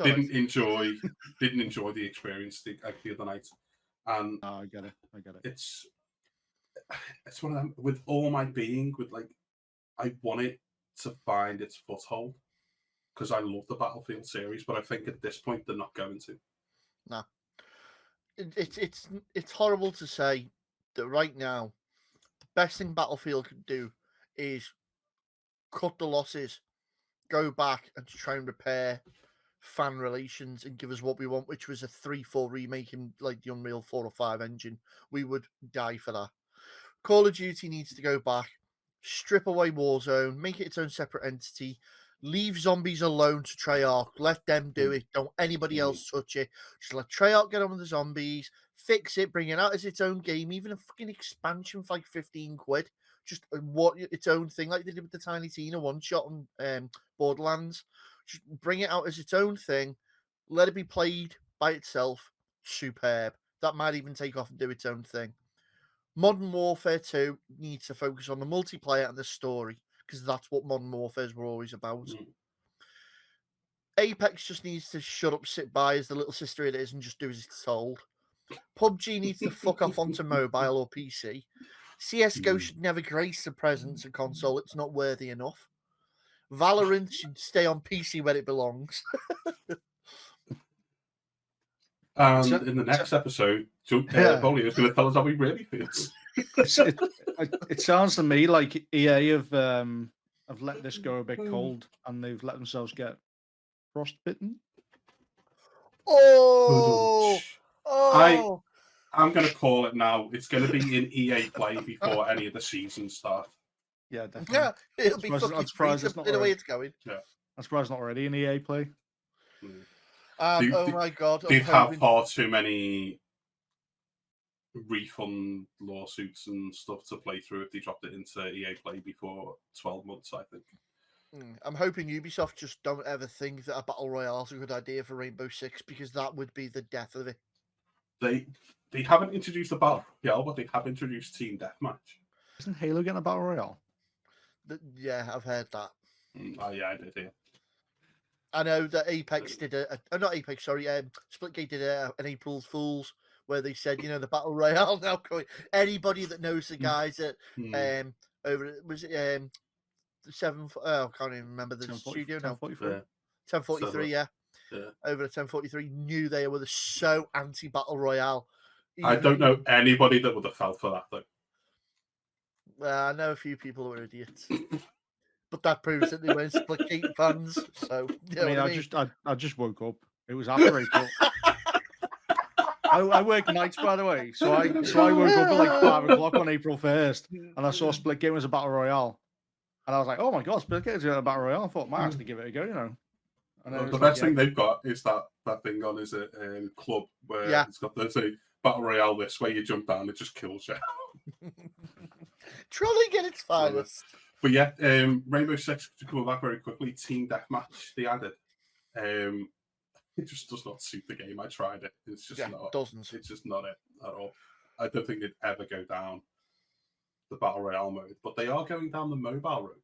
S2: Didn't enjoy the experience the other night. And
S4: I get it.
S2: It's one of them, with all my being, with like, I want it to find its foothold, because I love the Battlefield series, but I think at this point they're not going to.
S3: No. it's horrible to say that right now, the best thing Battlefield can do is cut the losses, go back and try and repair fan relations and give us what we want, which was a 3-4 remake in like the Unreal 4 or 5 engine. We would die for that. Call of Duty needs to go back, strip away Warzone, make it its own separate entity, leave zombies alone to Treyarch, let them do it, don't anybody else touch it. Just let Treyarch get on with the zombies, fix it, bring it out as its own game, even a fucking expansion for like 15 quid. Just what its own thing, like they did with the Tiny Tina one shot on Borderlands. Just bring it out as its own thing, let it be played by itself. Superb. That might even take off and do its own thing. Modern Warfare 2 needs to focus on the multiplayer and the story, because that's what Modern Warfares were always about. Apex just needs to shut up, sit by as the little sister it is, and just do as it's told. PUBG needs to fuck off onto mobile or PC. CSGO should never grace the presence of console. It's not worthy enough. Valorant should stay on PC where it belongs.
S2: And in the next episode, Volio is going to tell us how he really feels.
S4: It sounds to me like EA have let this go a bit cold, and they've let themselves get frostbitten.
S2: I'm going to call it now. It's going to be in EA Play before any of the seasons start.
S4: Yeah, definitely.
S3: Yeah, it'll be fucking surprised it's not the way it's going.
S2: Yeah,
S4: I'm surprised it's not already in EA Play.
S3: Oh my god!
S2: They'd have far too many refund lawsuits and stuff to play through if they dropped it into EA Play before 12 months, I think.
S3: I'm hoping Ubisoft just don't ever think that a Battle Royale is a good idea for Rainbow Six, because that would be the death of it.
S2: They haven't introduced a Battle Royale, but they have introduced Team Deathmatch.
S4: Isn't Halo getting a Battle Royale?
S3: Yeah, I've heard that.
S2: Oh, yeah, I did, yeah.
S3: I know that Apex did not Apex, sorry, Splitgate did an April Fool's where they said, the Battle Royale now going. Anybody that knows the guys at over was it the 7? I can't even remember the studio now. 1043, yeah. Over at 1043 knew they were so anti Battle Royale.
S2: I don't know anybody that would have fell for that though.
S3: I know a few people who are idiots. But that proves that they weren't Splitgate fans. So
S4: I just woke up. It was after April. I work nights, by the way, so I woke up at like 5 o'clock on April 1st, and I saw Splitgate was a Battle Royale, and I was like, "Oh my god, Splitgate is a Battle Royale!" I thought, "Might actually give it a go," And
S2: the best thing they've got is that thing on is a club where it's got the Battle Royale this way. You jump down, it just kills you.
S3: Trolling at its finest.
S2: But yeah, Rainbow Six, to come back very quickly, Team Deathmatch they added. It just does not suit the game. I tried it. It's just not.
S3: Doesn't.
S2: It's just not it at all. I don't think they'd ever go down the Battle Royale mode, but they are going down the mobile road.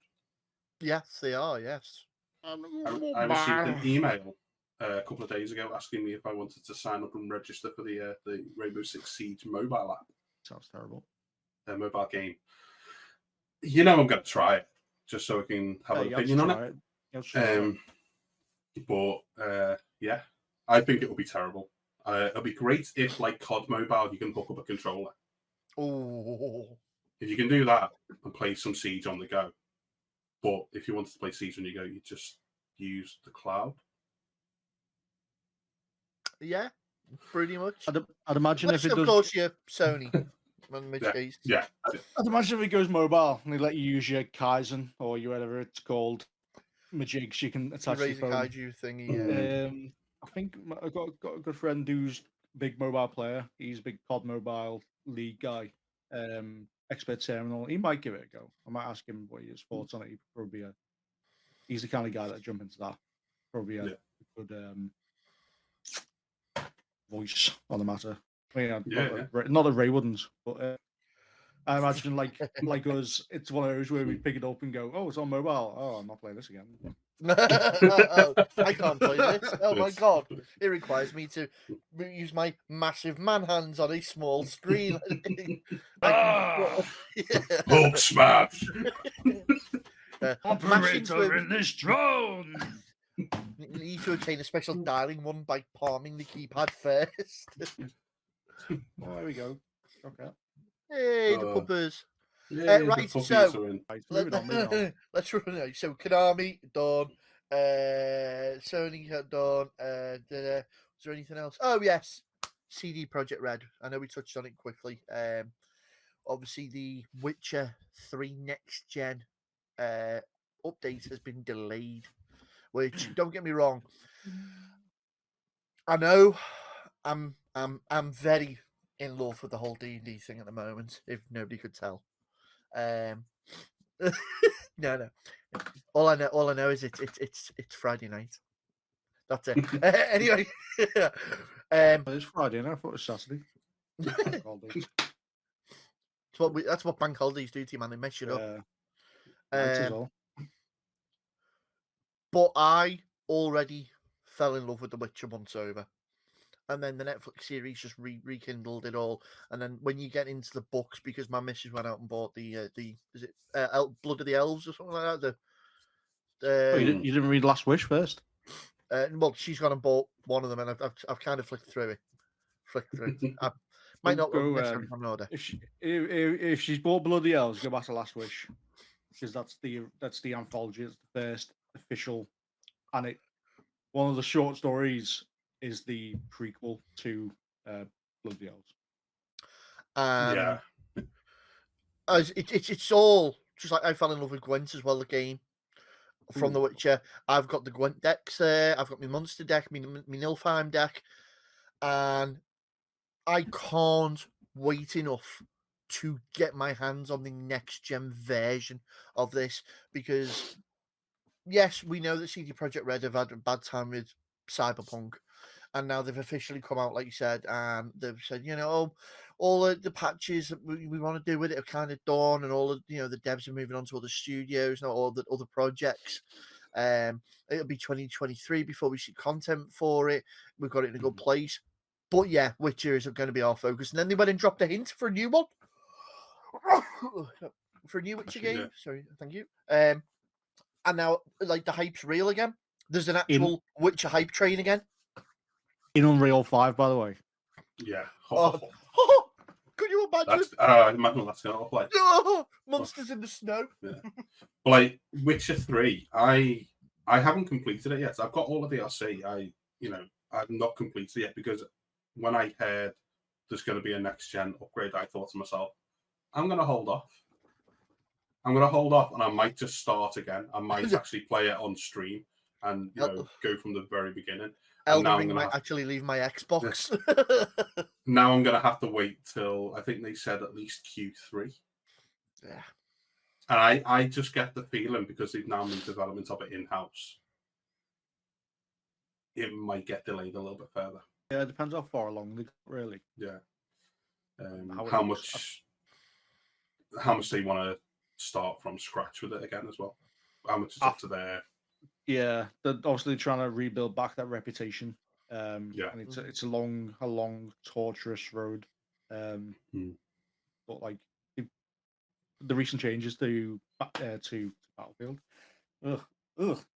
S3: Yes, they are, yes.
S2: I received an email a couple of days ago asking me if I wanted to sign up and register for the Rainbow Six Siege mobile app.
S4: Sounds terrible.
S2: Mobile game. I'm going to try it just so I can have an opinion on it. But yeah, I think it will be terrible. It'll be great if, like COD Mobile, you can hook up a controller.
S3: Oh.
S2: If you can do that and play some Siege on the go. But if you wanted to play Siege on the go, you just use the cloud.
S3: Yeah, pretty much.
S4: I'd imagine if it does.
S3: Of course, you're Sony.
S2: Yeah.
S4: I'd imagine if it goes mobile and they let you use your Kaizen or your whatever it's called, majigs you can attach to your phone.
S3: Kaiju thingy.
S4: I think I've got a good friend who's a big mobile player. He's a big COD Mobile League guy. Expert Terminal. He might give it a go. I might ask him what his thoughts on it. He's the kind of guy that jump into that. Probably a good voice on the matter. Not that Ray wouldn't, but I imagine like us, it's one of those where we pick it up and go, "Oh, it's on mobile. Oh, I'm not playing this again."
S3: I can't play this. Oh my god! It requires me to use my massive man hands on a small screen.
S2: Hulk smash!
S4: Operator in this drone.
S3: You need to obtain a special dialing one by palming the keypad first.
S4: Oh, there we go. Okay.
S3: Hey, the puppers.
S2: Yeah,
S3: Right,
S2: the puppies
S3: so
S2: are in.
S4: Right, moving on, moving on.
S3: let's run it. So Konami done, Sony had done. Was there anything else? Oh yes, CD Projekt Red. I know we touched on it quickly. Obviously the Witcher 3 next gen update has been delayed. Which, don't get me wrong, I know I'm very in love with the whole D&D thing at the moment. If nobody could tell. No. All I know is it's Friday night. That's it. Anyway,
S4: It's Friday, and I thought it was Saturday.
S3: that's what bank holidays do to you, man. They mess you up.
S4: Night as well.
S3: But I already fell in love with The Witcher once over. And then the Netflix series just rekindled it all. And then when you get into the books, because my missus went out and bought the is it Blood of the Elves or something like that?
S4: You didn't read Last Wish first?
S3: Well, she's gone and bought one of them, and I've kind of flicked through it. I might not necessarily have an order.
S4: If she's bought Bloody Elves, go back to Last Wish, because that's the anthology. It's the first official, and one of the short stories is the prequel to Bloody Elves.
S2: Yeah,
S3: it's all just like I fell in love with Gwent as well. The game from The Witcher. I've got the Gwent decks there. I've got my monster deck, my Nilfheim deck, and I can't wait enough to get my hands on the next gen version of this, because yes, we know that CD Projekt Red have had a bad time with Cyberpunk, and now they've officially come out, like you said, and they've said, all the patches that we want to do with it are kind of done, and all the devs are moving on to other studios, not all the other projects. It'll be 2023 before we see content for it. We've got it in a good place. But yeah, Witcher is going to be our focus. And then they went and dropped a hint for a new one. For a new Witcher game. Sorry, thank you. And now, like, the hype's real again. There's an actual Witcher hype train again.
S4: In Unreal 5, by the way.
S2: Yeah.
S3: Could you imagine?
S2: Imagine that's going to look like.
S3: Monsters in the snow.
S2: Yeah. But like Witcher 3, I haven't completed it yet. I've got all of the DLC. I've not completed it yet, because when I heard there's going to be a next gen upgrade, I thought to myself, I'm going to hold off. And I might just start again. I might actually play it on stream and go from the very beginning.
S3: Elden Ring might actually leave my Xbox.
S2: Now I'm going to have to wait till, I think they said at least Q3.
S3: Yeah.
S2: And I just get the feeling, because they've now moved development of it in-house, it might get delayed a little bit further.
S4: Yeah, it depends how far along they got, really.
S2: Yeah. How much they want to start from scratch with it again as well. How much is up to their...
S4: Yeah, they're obviously trying to rebuild back that reputation. And it's a long, torturous road. But like the recent changes to Battlefield, well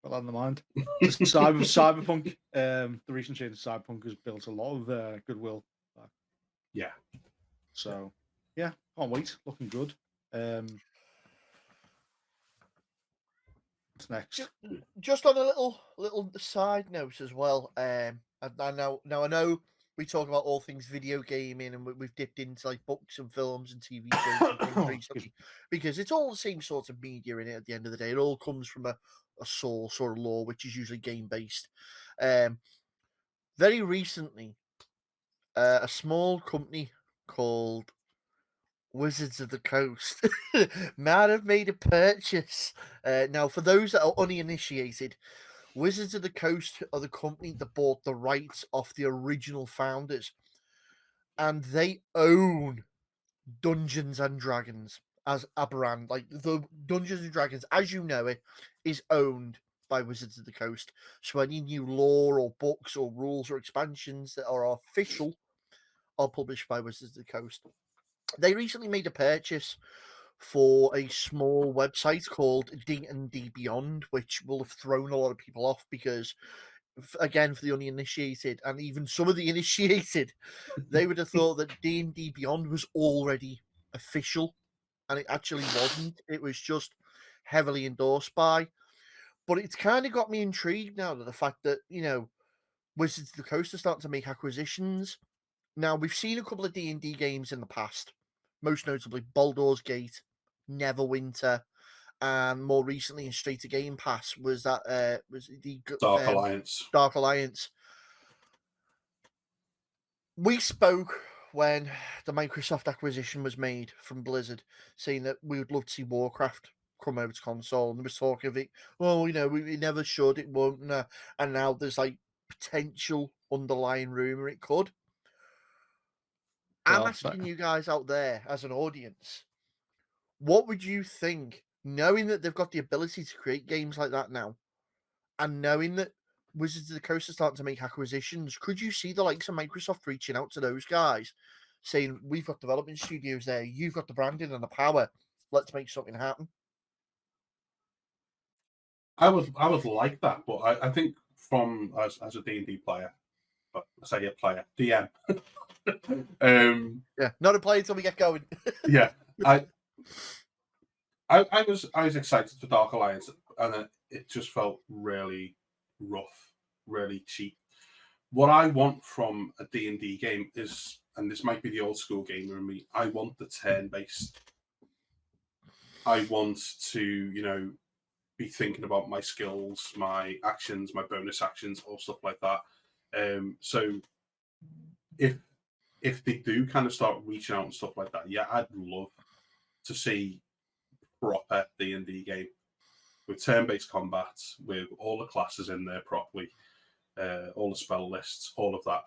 S4: on the mind. Cyberpunk, the recent change to Cyberpunk has built a lot of goodwill back.
S2: Yeah.
S4: So yeah, can't wait. Looking good. What's next?
S3: Just on a little side note as well. I know we talk about all things video gaming, and we've dipped into like books and films and TV shows and things recently, because it's all the same sort of media in it. At the end of the day, it all comes from a source or a lore, which is usually game based. Very recently, a small company called Wizards of the Coast might have made a purchase. Now, for those that are uninitiated, Wizards of the Coast are the company that bought the rights off the original founders, and they own Dungeons and Dragons as a brand. Like, the Dungeons and Dragons, as you know it, is owned by Wizards of the Coast. So any new lore or books or rules or expansions that are official are published by Wizards of the Coast. They recently made a purchase for a small website called D&D Beyond, which will have thrown a lot of people off, because again, for the uninitiated, and even some of the initiated, they would have thought that D&D Beyond was already official, and it actually wasn't. It was just heavily endorsed by. But it's kind of got me intrigued now to the fact that, Wizards of the Coast are starting to make acquisitions. Now, we've seen a couple of D&D games in the past, most notably Baldur's Gate, Neverwinter, and more recently in straight to Game Pass was the
S2: Dark Alliance.
S3: Dark Alliance. We spoke when the Microsoft acquisition was made from Blizzard, saying that we would love to see Warcraft come over to console, and there was talk of it. Oh, we never should, it won't, and now there's like potential underlying rumor it could. I'm asking you guys out there as an audience, what would you think, knowing that they've got the ability to create games like that now, and knowing that Wizards of the Coast are starting to make acquisitions? Could you see the likes of Microsoft reaching out to those guys, saying, we've got development studios there, you've got the branding and the power, let's make something happen?
S2: I would like that, but I think from as a D&D player, but I say a player, DM.
S3: Yeah, not a player until we get going.
S2: Yeah, I was excited for Dark Alliance, and it just felt really rough, really cheap. What I want from a D&D game is, and this might be the old school gamer in me, I want the turn-based. I want to, be thinking about my skills, my actions, my bonus actions, all stuff like that. So if they do kind of start reaching out and stuff like that, yeah, I'd love to see proper D&D game with turn-based combat, with all the classes in there properly, all the spell lists, all of that.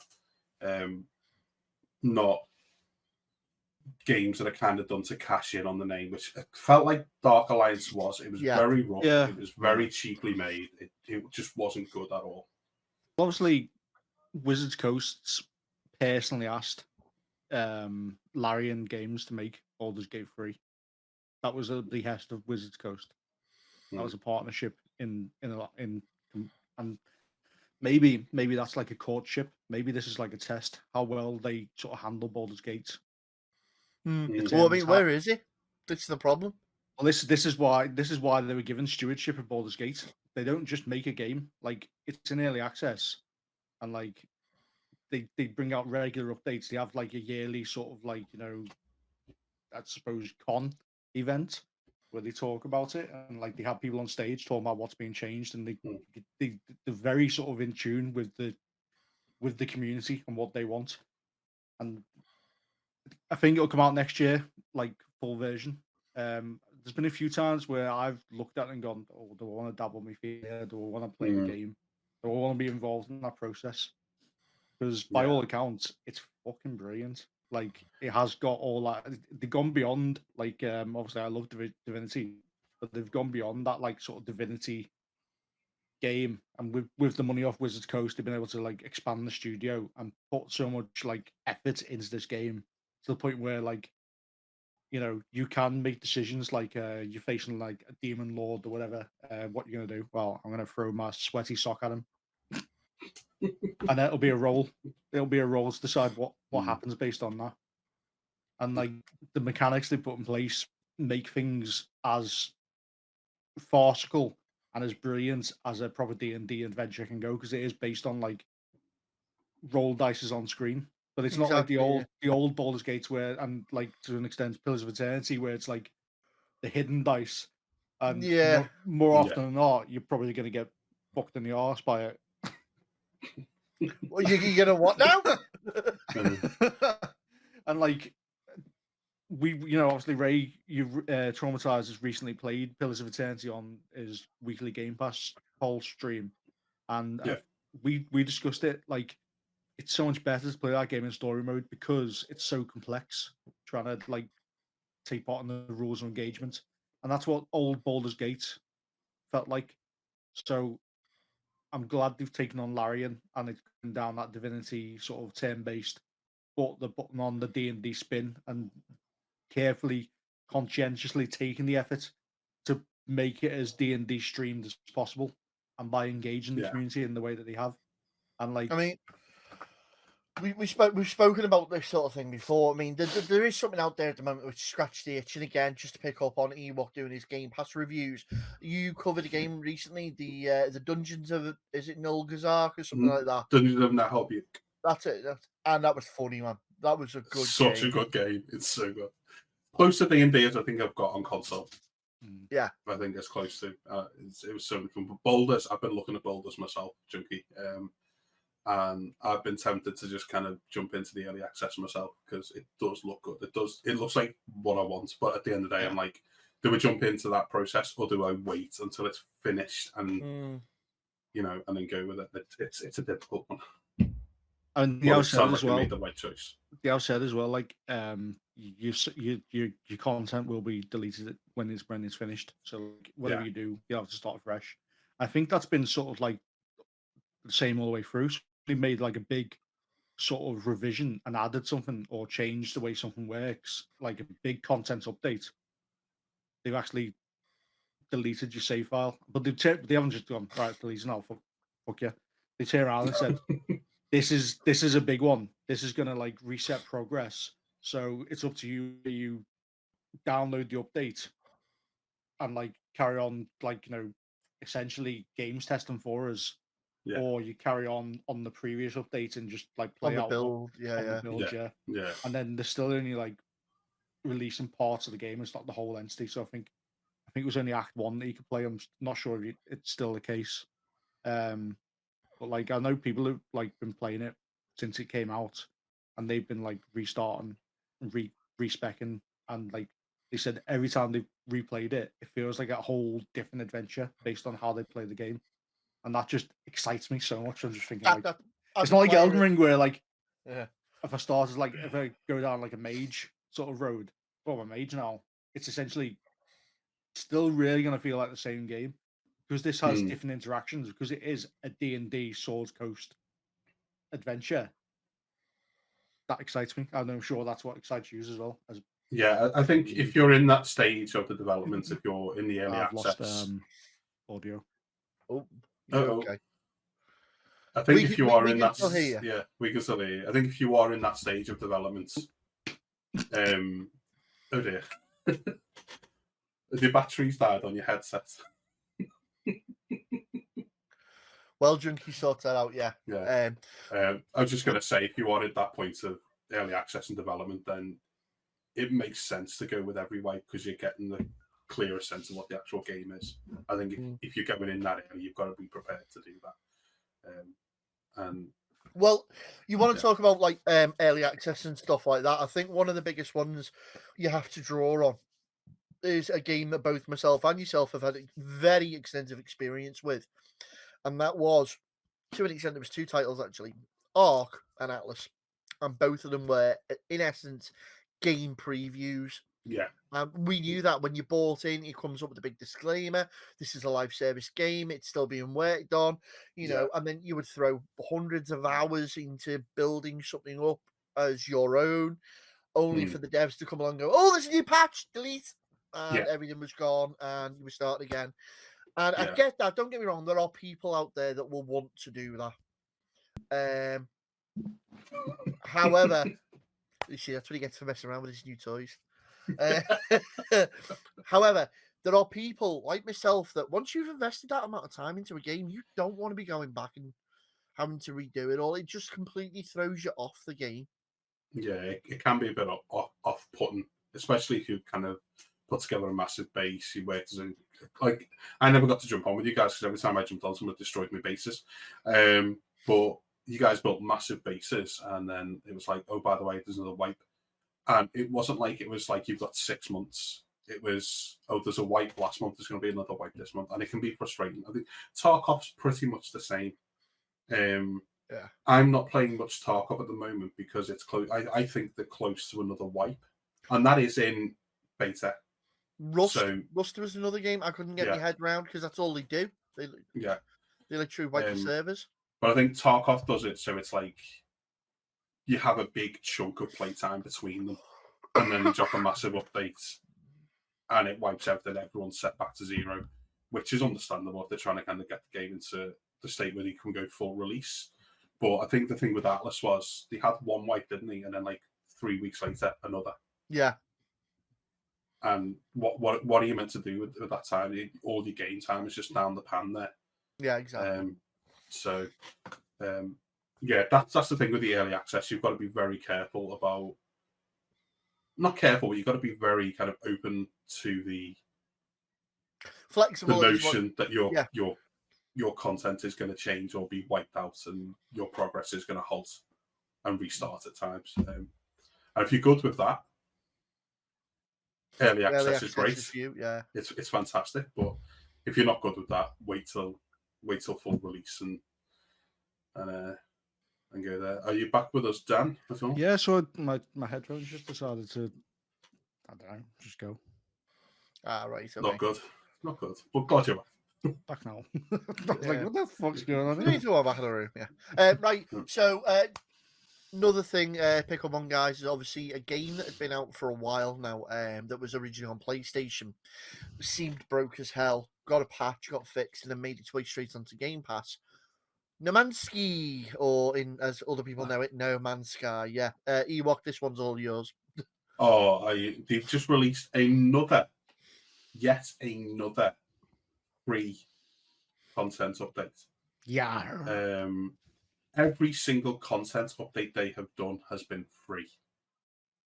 S2: Not games that are kind of done to cash in on the name, which felt like Dark Alliance was. It was very rough. Yeah. It was very cheaply made. It just wasn't good at all.
S4: Obviously, Wizards Coast's personally asked Larian Games to make Baldur's Gate 3. That was at the behest of Wizards Coast. That was a partnership in and maybe that's like a courtship. Maybe this is like a test how well they sort of handle Baldur's Gate.
S3: Well, I mean, where is he? This is the problem.
S4: Well, this is why they were given stewardship of Baldur's Gate. They don't just make a game, like it's in early access, and like they bring out regular updates. They have like a yearly sort of like I suppose con event where they talk about it, and like they have people on stage talking about what's being changed, and they're very sort of in tune with the community and what they want. And I think it'll come out next year, like full version. There's been a few times where I've looked at it and gone, "Oh, do I want to dabble my feet here? Do I want to play the game? Do I want to be involved in that process?" Because by all accounts, it's fucking brilliant. Like it has got all that. They've gone beyond. Like obviously, I love Divinity, but they've gone beyond that. Like sort of Divinity game, and with the money off Wizards Coast, they've been able to like expand the studio and put so much like effort into this game to the point where like you can make decisions like you're facing like a demon lord or whatever. What you're gonna do? Well, I'm gonna throw my sweaty sock at him, and it'll be a roll. It'll be a roll to decide what happens based on that. And like the mechanics they put in place make things as farcical and as brilliant as a proper D&D adventure can go, because it is based on like roll dice on screen. But it's not like the old Baldur's Gates where, and like to an extent Pillars of Eternity, where it's like the hidden dice, and more often than not, you're probably going to get fucked in the arse by it.
S3: Well, you're gonna what now?
S4: And like obviously Ray, you've Traumatized has recently played Pillars of Eternity on his weekly Game Pass whole stream, and we discussed it. Like, it's so much better to play that game in story mode because it's so complex, trying to like take part in the rules of engagement, and that's what old Baldur's Gate felt like. So I'm glad they've taken on Larian and it's going down that Divinity sort of turn-based, but they're putting on the D&D spin and carefully, conscientiously taking the effort to make it as D&D streamed as possible. and by engaging the community in the way that they have. And like,
S3: I mean, we've spoken about this sort of thing before. I mean, there is something out there at the moment which scratched the itch, and again, just to pick up on Ewok doing his Game Pass reviews. You covered a game recently, the Dungeons of, is it Nulgazark or something like that?
S2: Dungeons of Nahobiuk.
S3: That's it, and that was funny, man. That was a good
S2: Such
S3: game.
S2: a good game. It's so good. Close to D&D as I think I've got on console.
S3: Yeah,
S2: I think it's close to. It was so fun. But Boulders, I've been looking at Boulders myself, Junky, and I've been tempted to just kind of jump into the early access myself because it does look good. It looks like what I want. But at the end of the day, I'm like, do I jump into that process or do I wait until it's finished and you know, and then go with it? It's a difficult one.
S4: And the outset as well.
S2: Made the right choice.
S4: The outset as well, like your content will be deleted when it's finished. So like, whatever you do, you have to start fresh. I think that's been sort of like the same all the way through. So they made like a big sort of revision and added something or changed the way something works, like a big content update. They've actually deleted your save file, but they haven't just gone right, delete now. Fuck yeah. They turn around and said, This is a big one. This is gonna like reset progress. So it's up to you. You download the update and like carry on, like, you know, essentially games testing for us, or you carry on the previous update and just like play out
S3: build,
S4: the build,
S2: yeah.
S4: And then they're still only like releasing parts of the game. It's not the whole entity. So I think it was only Act 1 that you could play. I'm not sure if it's still the case. But like I know people who've like been playing it since it came out, and they've been like restarting, respecing, and like they said every time they've replayed it, it feels like a whole different adventure based on how they play the game, and that just excites me so much. I'm just thinking like it's not like Elden Ring where like if I started like if I go down like a mage sort of road, I'm a mage now. It's essentially still really gonna feel like the same game. Because this has different interactions, because it is a D&D Swords Coast adventure. That excites me. And I'm sure that's what excites you as well.
S2: Yeah, I think if you're in that stage of the development, if you're in the early access...
S4: lost audio.
S3: Okay.
S2: I think if you are in that... Yeah, we can still hear you. I think if you are in that stage of development... oh dear. The batteries died on your headset.
S3: Well, Junky sorts that out, yeah.
S2: I was just going to say, if you are at that point of early access and development, then it makes sense to go with every wipe because you're getting the clearer sense of what the actual game is. I think if you're going in that area, you've got to be prepared to do that.
S3: Well, you want to talk about like early access and stuff like that. I think one of the biggest ones you have to draw on is a game that both myself and yourself have had a very extensive experience with. And that was, to an extent, there was two titles actually, Ark and Atlas. And both of them were, in essence, game previews.
S2: Yeah.
S3: We knew that when you bought in, it comes up with a big disclaimer. This is a live service game. It's still being worked on, you know, and then you would throw hundreds of hours into building something up as your own, only for the devs to come along and go, oh, there's a new patch, delete. And everything was gone and you were starting again. And I get that. Don't get me wrong. There are people out there that will want to do that. However, you see, that's what he gets for messing around with his new toys. However, there are people like myself that once you've invested that amount of time into a game, you don't want to be going back and having to redo it all. It just completely throws you off the game.
S2: Yeah, it can be a bit off-putting, especially if you kind of put together a massive base. You worked as like I never got to jump on with you guys because every time I jumped on, someone destroyed my bases. But you guys built massive bases, and then it was like, oh, by the way, there's another wipe. And it wasn't like it was like you've got 6 months. It was, oh, there's a wipe last month. There's going to be another wipe this month, and it can be frustrating. I think Tarkov's pretty much the same. I'm not playing much Tarkov at the moment because it's close. I think they're close to another wipe, and that is in beta.
S3: Rust was another game I couldn't get my head around because that's all they do. They literally wipe the servers.
S2: But I think Tarkov does it so it's like you have a big chunk of playtime between them, and then you drop a massive update, and it wipes everything. Everyone's set back to zero. which is understandable if they're trying to kind of get the game into the state where they can go full release. But I think the thing with Atlas was they had one wipe, didn't they? And then like 3 weeks later, another.
S3: Yeah.
S2: And what are you meant to do with that time? All your game time is just down the pan there.
S3: Yeah, exactly.
S2: Yeah, that's the thing with the early access. You've got to be very careful about. Not careful, but you've got to be very kind of open to the
S3: flexible.
S2: The notion that your content is going to change or be wiped out, and your progress is going to halt and restart at times. And if you're good with that, early access is great. It's fantastic. But if you're not good with that, wait till full release and go there. Are you back with us, Dan? As well?
S4: Yeah. So my headphones just decided to, I don't know, just go.
S3: Right. Okay.
S2: Not good. But glad you're back.
S4: Back now. Like, what the fuck's going on?
S3: We need to go back in the room. Yeah. Right. So another thing, pick up on, guys, is obviously a game that had been out for a while now. That was originally on PlayStation, seemed broke as hell. Got a patch, got fixed, and then made its way straight onto Game Pass. No Man's Sky, or as other people know it, No Man's Sky. Yeah. Ewok, this one's all yours.
S2: They've just released yet another free content update.
S4: Yeah.
S2: Every single content update they have done has been free.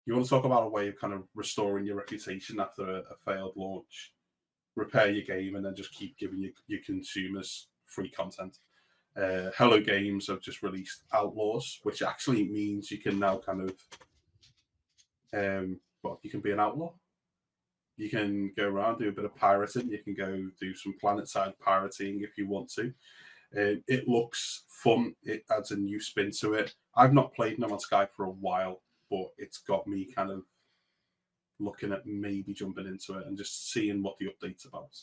S2: You want to talk about a way of kind of restoring your reputation after a failed launch? Repair your game and then just keep giving your consumers free content. Hello Games have just released Outlaws, which actually means you can now kind of you can be an outlaw. You can go around, do a bit of pirating. You can go do some planet-side pirating if you want to. It looks fun. It adds a new spin to it. I've not played No Man's Sky for a while, but it's got me kind of looking at maybe jumping into it and just seeing what the update's about.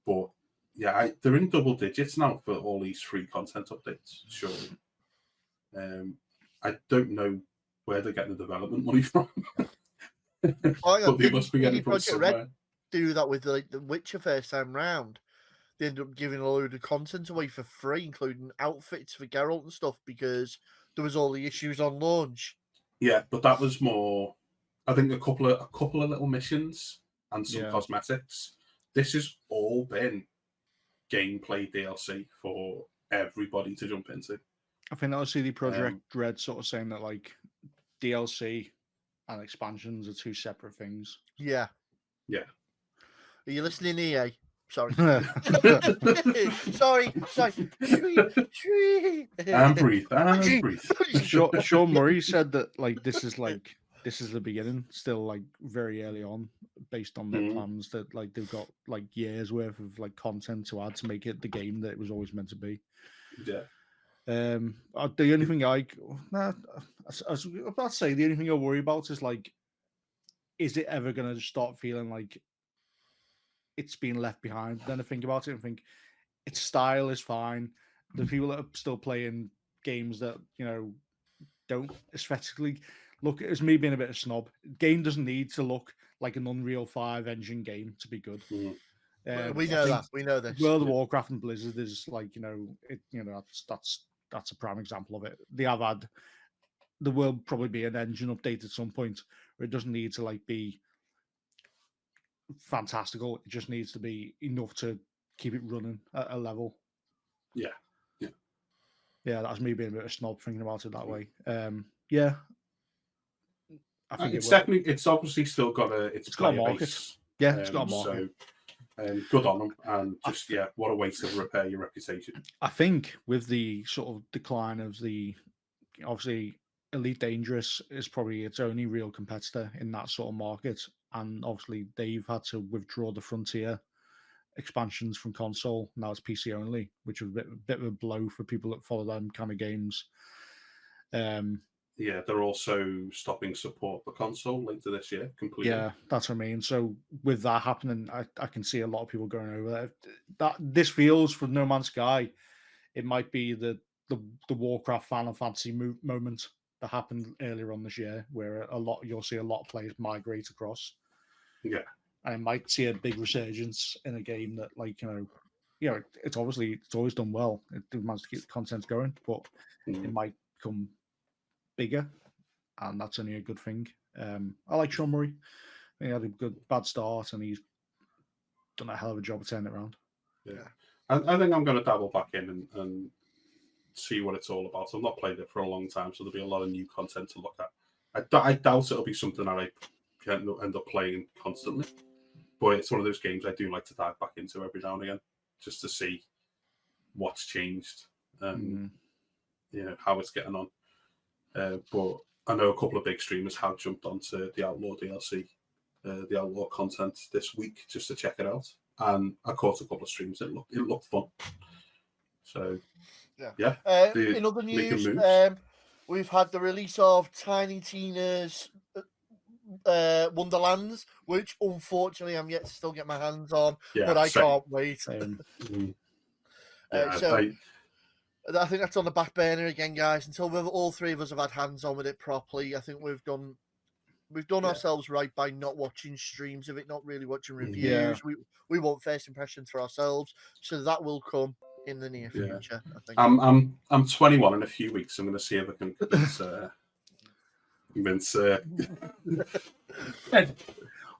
S2: But yeah, they're in double digits now for all these free content updates, surely. I don't know where they're getting the development money from. But they must be getting from somewhere.
S3: Red do that with the Witcher first time round. They end up giving a load of content away for free, including outfits for Geralt and stuff, because there was all the issues on launch.
S2: Yeah, but that was more, I think, a couple of little missions and some cosmetics. This has all been gameplay DLC for everybody to jump into.
S4: I think that was CD Projekt Red sort of saying that like DLC and expansions are two separate things.
S3: Yeah.
S2: Yeah.
S3: Are you listening, EA? Sorry. Sorry.
S2: And breathe.
S4: Sean Murray said that like this is the beginning, still like very early on, based on their plans that like they've got like years worth of like content to add to make it the game that it was always meant to be.
S2: Yeah.
S4: The only thing I was about to say, the only thing I worry about is like, is it ever going to start feeling like it's being left behind? Then I think about it and think its style is fine. The people that are still playing games that, you know, don't aesthetically look, as me being a bit of a snob, game doesn't need to look like an Unreal 5 engine game to be good.
S3: We know that. We know this.
S4: World of Warcraft and Blizzard is like, that's a prime example of it. There will probably be an engine update at some point where it doesn't need to like be fantastical. It just needs to be enough to keep it running at a level.
S2: Yeah.
S4: That's me being a bit of a snob thinking about it that way. I think
S2: it's obviously still got it's got a market.
S4: Base. Yeah, it's got a market.
S2: So, good on them, and just what a way to repair your reputation.
S4: I think with the sort of decline of obviously Elite Dangerous is probably its only real competitor in that sort of market, and obviously they've had to withdraw the Frontier expansions from console. Now it's PC only, which was a bit of a blow for people that follow them kind of games.
S2: They're also stopping support for console later this year completely. Yeah,
S4: that's what I mean. So with that happening, I can see a lot of people going over there. This feels for No Man's Sky, it might be the Warcraft Final Fantasy moment that happened earlier on this year, where you'll see a lot of players migrate across.
S2: Yeah,
S4: I might see a big resurgence in a game that, like, it's always done well. It managed to keep the content going, but it might become bigger, and that's only a good thing. I like Sean Murray. He had a bad start, and he's done a hell of a job of turning it around.
S2: Yeah, I think I'm going to dabble back in and see what it's all about. I've not played it for a long time, so there'll be a lot of new content to look at. I doubt it'll be something that I can end up playing constantly, but it's one of those games I do like to dive back into every now and again, just to see what's changed and how it's getting on. But I know a couple of big streamers have jumped onto the Outlaw DLC, the Outlaw content this week, just to check it out. And I caught a couple of streams. It looked fun. So yeah.
S3: In other news, we've had the release of Tiny Tina's Wonderlands, which unfortunately I'm yet to still get my hands on, but I can't wait. I think that's on the back burner again, guys. Until all three of us have had hands on with it properly, I think we've done ourselves right by not watching streams of it, not really watching reviews. We want first impressions for ourselves, so that will come in the near future. I think.
S2: I'm 21 in a few weeks. I'm going to see if I can convince.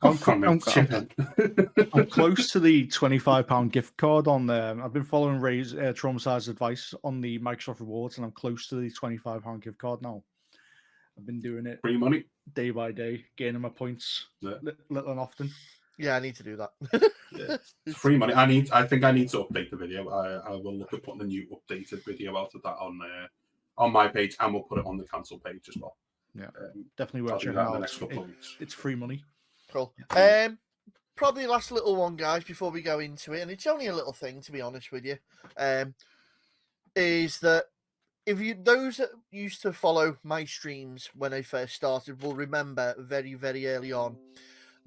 S4: I'm close to the £25 gift card on there. I've been following Ray's traumatized advice on the Microsoft Rewards, and I'm close to the £25 gift card now. I've been doing it
S2: free money
S4: day by day, gaining my points little and often.
S3: Yeah, I need to do that.
S2: It's free money. I think I need to update the video. I will look at putting a new updated video out of that on my page, and we'll put it on the cancel page as well.
S4: Yeah, definitely worth checking out. It's free money.
S3: Cool. Probably last little one, guys, before we go into it, and it's only a little thing, to be honest with you, is that those that used to follow my streams when I first started will remember very, very early on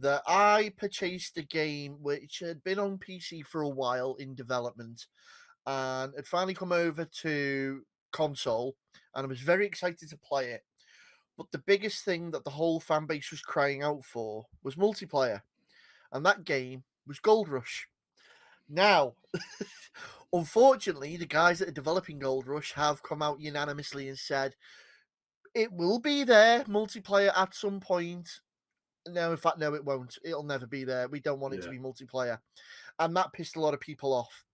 S3: that I purchased a game which had been on PC for a while in development and had finally come over to console, and I was very excited to play it. But the biggest thing that the whole fan base was crying out for was multiplayer, and that game was Gold Rush. Now, unfortunately, the guys that are developing Gold Rush have come out unanimously and said it will be there, multiplayer, at some point. No, in fact, no, it won't. It'll never be there. We don't want it to be multiplayer. And that pissed a lot of people off.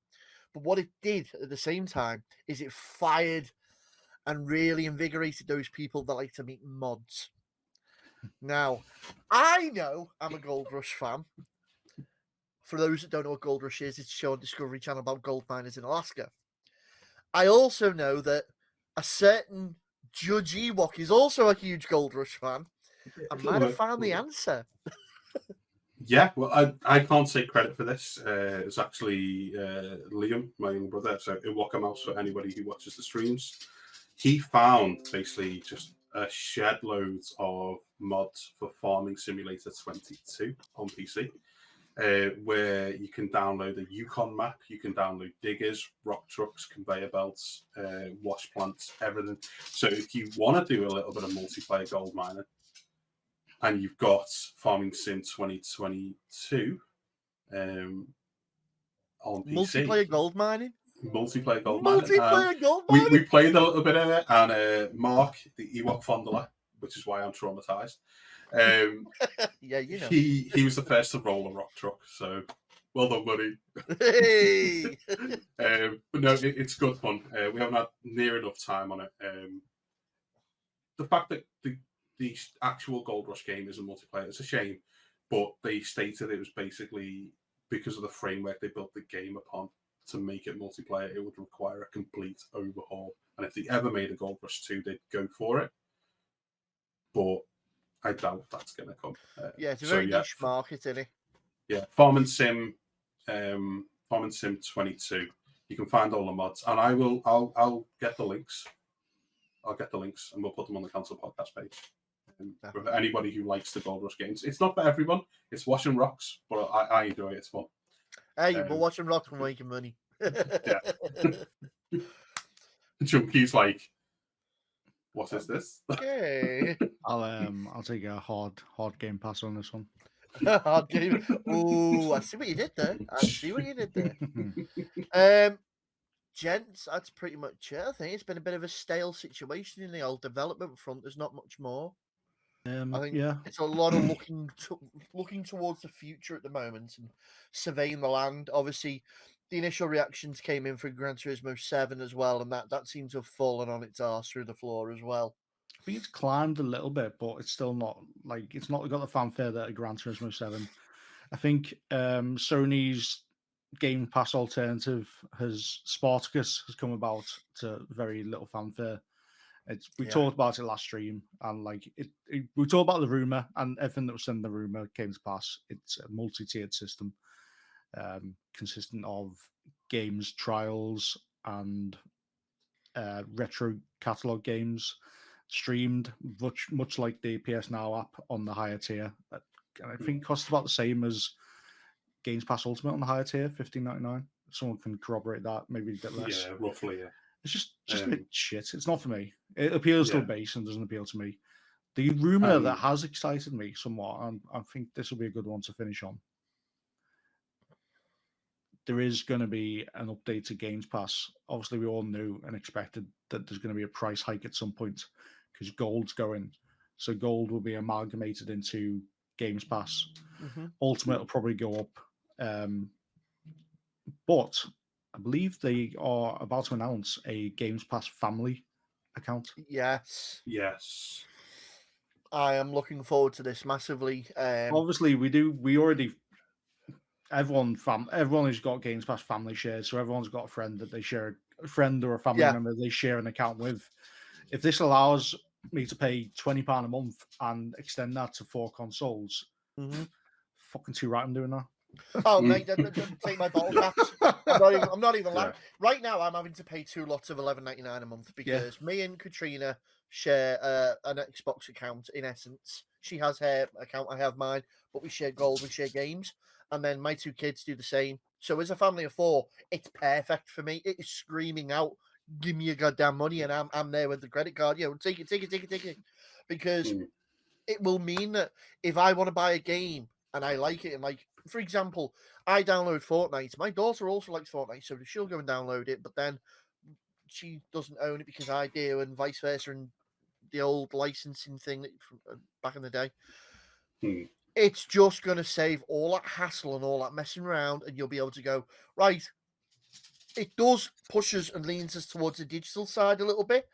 S3: But what it did at the same time is it fired and really invigorated those people that like to make mods. Now, I know I'm a Gold Rush fan. For those that don't know what Gold Rush is, it's a show on Discovery Channel about gold miners in Alaska. I also know that a certain Judge Ewok is also a huge Gold Rush fan. I might have found the answer.
S2: Yeah, well, I can't take credit for this. It's actually Liam, my young brother, so Ewok Mouse for anybody who watches the streams. He found basically just a shed loads of mods for Farming Simulator 22 on PC, where you can download the Yukon map, you can download diggers, rock trucks, conveyor belts, wash plants, everything. So if you want to do a little bit of multiplayer gold mining, and you've got Farming Sim 2022 on PC.
S3: Multiplayer gold mining?
S2: Multiplayer gold
S3: mining.
S2: We played a little bit of it, and Mark, the Ewok fondler, which is why I'm traumatized.
S3: Yeah, you know.
S2: He was the first to roll a rock truck, so well done, buddy.
S3: Hey!
S2: But no, it's good fun. We haven't had near enough time on it. The fact that the actual Gold Rush game isn't multiplayer, it's a shame, but they stated it was basically because of the framework they built the game upon. To make it multiplayer, it would require a complete overhaul. And if they ever made a Gold Rush 2, they'd go for it. But I doubt that's going to come.
S3: It's a very niche market, isn't it?
S2: Yeah, Farming Sim 22. You can find all the mods, and I'll get the links. I'll get the links, and we'll put them on the Council podcast page. For anybody who likes the Gold Rush games, it's not for everyone. It's washing rocks, but I enjoy it. It's fun.
S3: Hey, but watching rocks and making money.
S2: Yeah. Junky's like, what is this?
S3: Okay.
S4: I'll take a hard game pass on this one.
S3: Ooh, I see what you did there. Gents, that's pretty much it. I think it's been a bit of a stale situation in the old development front. There's not much more. I think it's a lot of looking towards the future at the moment and surveying the land. Obviously, the initial reactions came in for Gran Turismo 7 as well, and that seems to have fallen on its arse through the floor as well.
S4: I think it's climbed a little bit, but it's still not it's not got the fanfare that a Gran Turismo 7. I think Sony's Game Pass alternative Spartacus has come about to very little fanfare. We talked about it last stream, and we talked about the rumor, and everything that was in the rumor came to pass. It's a multi-tiered system, consistent of games trials and retro catalog games streamed, much like the PS Now app on the higher tier. And I think it costs about the same as Games Pass Ultimate on the higher tier, $15.99. Someone can corroborate that, maybe a bit less.
S2: Yeah, roughly. Yeah.
S4: It's just a bit shit. It's not for me. It appeals to a base and doesn't appeal to me. The rumor that has excited me somewhat, and I think this will be a good one to finish on. There is going to be an update to Games Pass. Obviously, we all knew and expected that there's going to be a price hike at some point because Gold's going. So Gold will be amalgamated into Games Pass.
S3: Mm-hmm.
S4: Ultimate will probably go up. But I believe they are about to announce a Games Pass family account.
S3: Yes.
S4: I
S3: am looking forward to this massively.
S4: Obviously, everyone who's got Games Pass family shares, so everyone's got a friend that they share, a friend or a family member they share an account with. If this allows me to pay £20 a month and extend that to 4 consoles, fucking too right, I'm doing that.
S3: Oh, mate, don't take my bottle caps. I'm not even lying. Right now, I'm having to pay 2 lots of $11.99 a month because me and Katrina share an Xbox account, in essence. She has her account, I have mine, but we share Gold, we share games, and then my 2 kids do the same. So as a family of 4, it's perfect for me. It is screaming out, give me your goddamn money, and I'm there with the credit card. Take it. Because it will mean that if I want to buy a game and I like it, and for example, I download Fortnite. My daughter also likes Fortnite, so she'll go and download it, but then she doesn't own it because I do, and vice versa, and the old licensing thing from back in the day. It's just going to save all that hassle and all that messing around, and you'll be able to go, right, it does push us and leans us towards the digital side a little bit,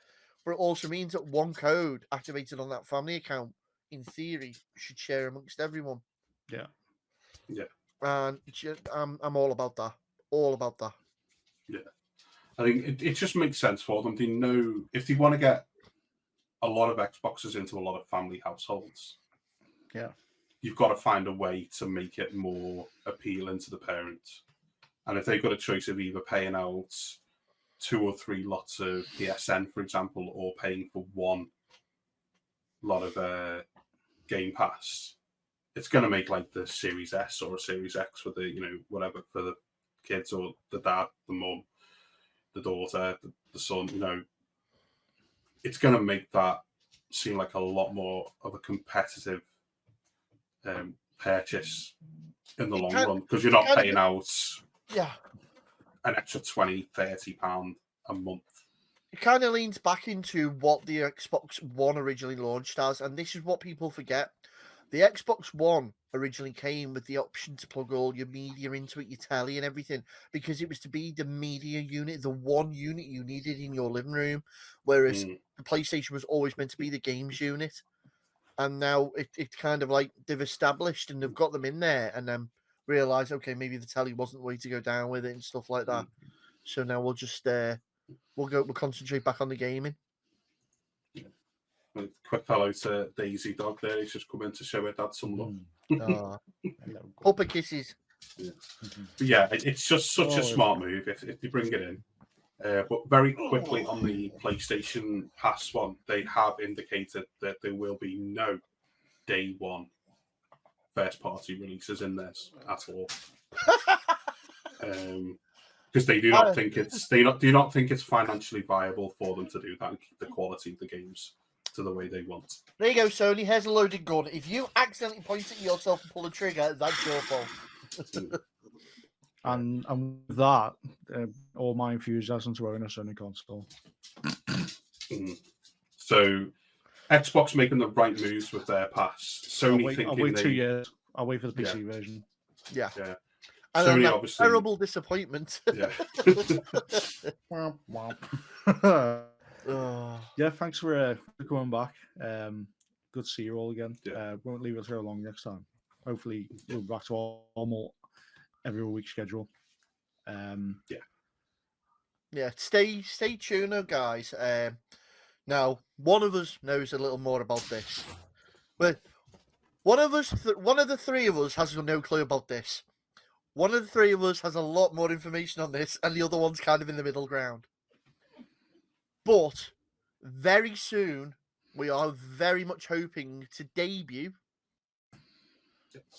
S3: but it also means that one code activated on that family account, in theory, should share amongst everyone.
S4: Yeah.
S3: And I'm all about that.
S2: Yeah. I think it just makes sense for them. They know if they want to get a lot of Xboxes into a lot of family households, you've got to find a way to make it more appealing to the parents. And if they've got a choice of either paying out 2 or 3 lots of PSN, for example, or paying for 1 lot of Game Pass, it's going to make the Series S or a Series X for the, whatever, for the kids or the dad, the mum, the daughter, the son, it's going to make that seem like a lot more of a competitive purchase in the long run, because you're not paying out an extra £20-30 a month.
S3: It kind of leans back into what the Xbox One originally launched as, and this is what people forget. The Xbox One originally came with the option to plug all your media into it, your telly and everything, because it was to be the media unit, the one unit you needed in your living room, whereas the PlayStation was always meant to be the games unit. And now it's kind of like they've established and they've got them in there and then realised, okay, maybe the telly wasn't the way to go down with it and stuff like that. So now we'll just we'll concentrate back on the gaming.
S2: Quick hello to Daisy Dog there. He's just come in to show her dad some love.
S3: Upper kisses.
S2: But yeah, it's just such a smart move if they bring it in. But very quickly on the PlayStation Pass one, they have indicated that there will be no day one first-party releases in this at all, because they do not think it's do not think it's financially viable for them to do that and keep the quality of the games. to the way they want.
S3: There you go, Sony. Here's a loaded gun. If you accidentally point at yourself and pull the trigger, that's your fault.
S4: And with that, all my enthusiasm to own a Sony console.
S2: So, Xbox making the right moves with their pass. Sony
S4: I'll wait 2 years. I'll wait for the PC version.
S3: Yeah.
S2: And
S3: Sony, that obviously terrible disappointment.
S2: Yeah.
S4: Yeah, thanks for coming back. Good to see you all again.
S2: Yeah.
S4: Won't leave us here long next time. Hopefully, we'll be back to our normal every week schedule.
S3: Yeah. Stay tuned, guys. Now, one of us knows a little more about this, but one of the three of us has no clue about this. One of the three of us has a lot more information on this, and the other one's kind of in the middle ground. But very soon, we are very much hoping to debut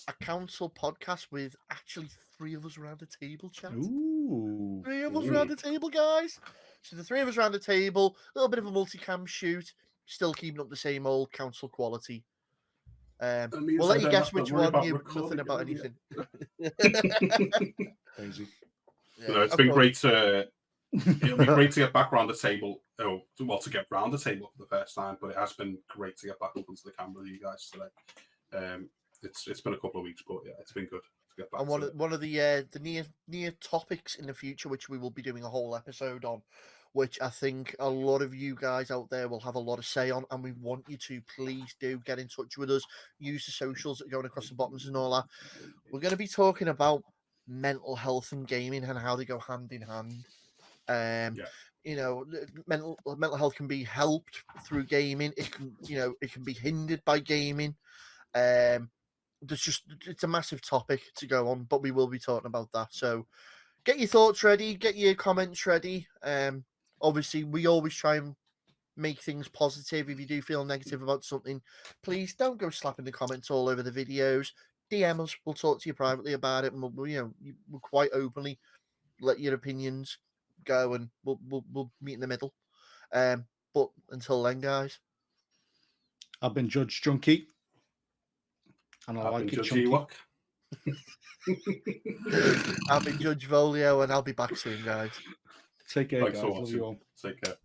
S3: a council podcast with actually three of us around the table, chat.
S4: Ooh.
S3: Three of us around the table, guys. So the three of us around the table, a little bit of a multicam shoot, still keeping up the same old council quality. We'll let you guess which one. You nothing about anything.
S4: Crazy.
S2: Yeah, it's been great to. It'll be great to get back around the table. Oh, well, to get round the table for the first time, but it has been great to get back up onto the camera with you guys today. It's been a couple of weeks, but yeah, it's been good to get back.
S3: And one of the near topics in the future, which we will be doing a whole episode on, which I think a lot of you guys out there will have a lot to say on, and we want you to please do get in touch with us. Use the socials that are going across the buttons and all that. We're going to be talking about mental health and gaming and how they go hand in hand. You know, mental health can be helped through gaming. It can be hindered by gaming. It's a massive topic to go on, but we will be talking about that. So get your thoughts ready, get your comments ready. Obviously, we always try and make things positive. If you do feel negative about something, please don't go slapping the comments all over the videos. DM us. We'll talk to you privately about it, and we'll quite openly let your opinions go, and we'll meet in the middle. But until then, guys,
S4: I've been Judge Junky, and I've been Judge
S2: Ewok.
S3: I've been Judge Volio, and I'll be back soon, guys.
S4: Take care,
S2: Thanks
S4: guys.
S2: for
S4: Love
S2: watching.
S4: you all.
S2: Take care.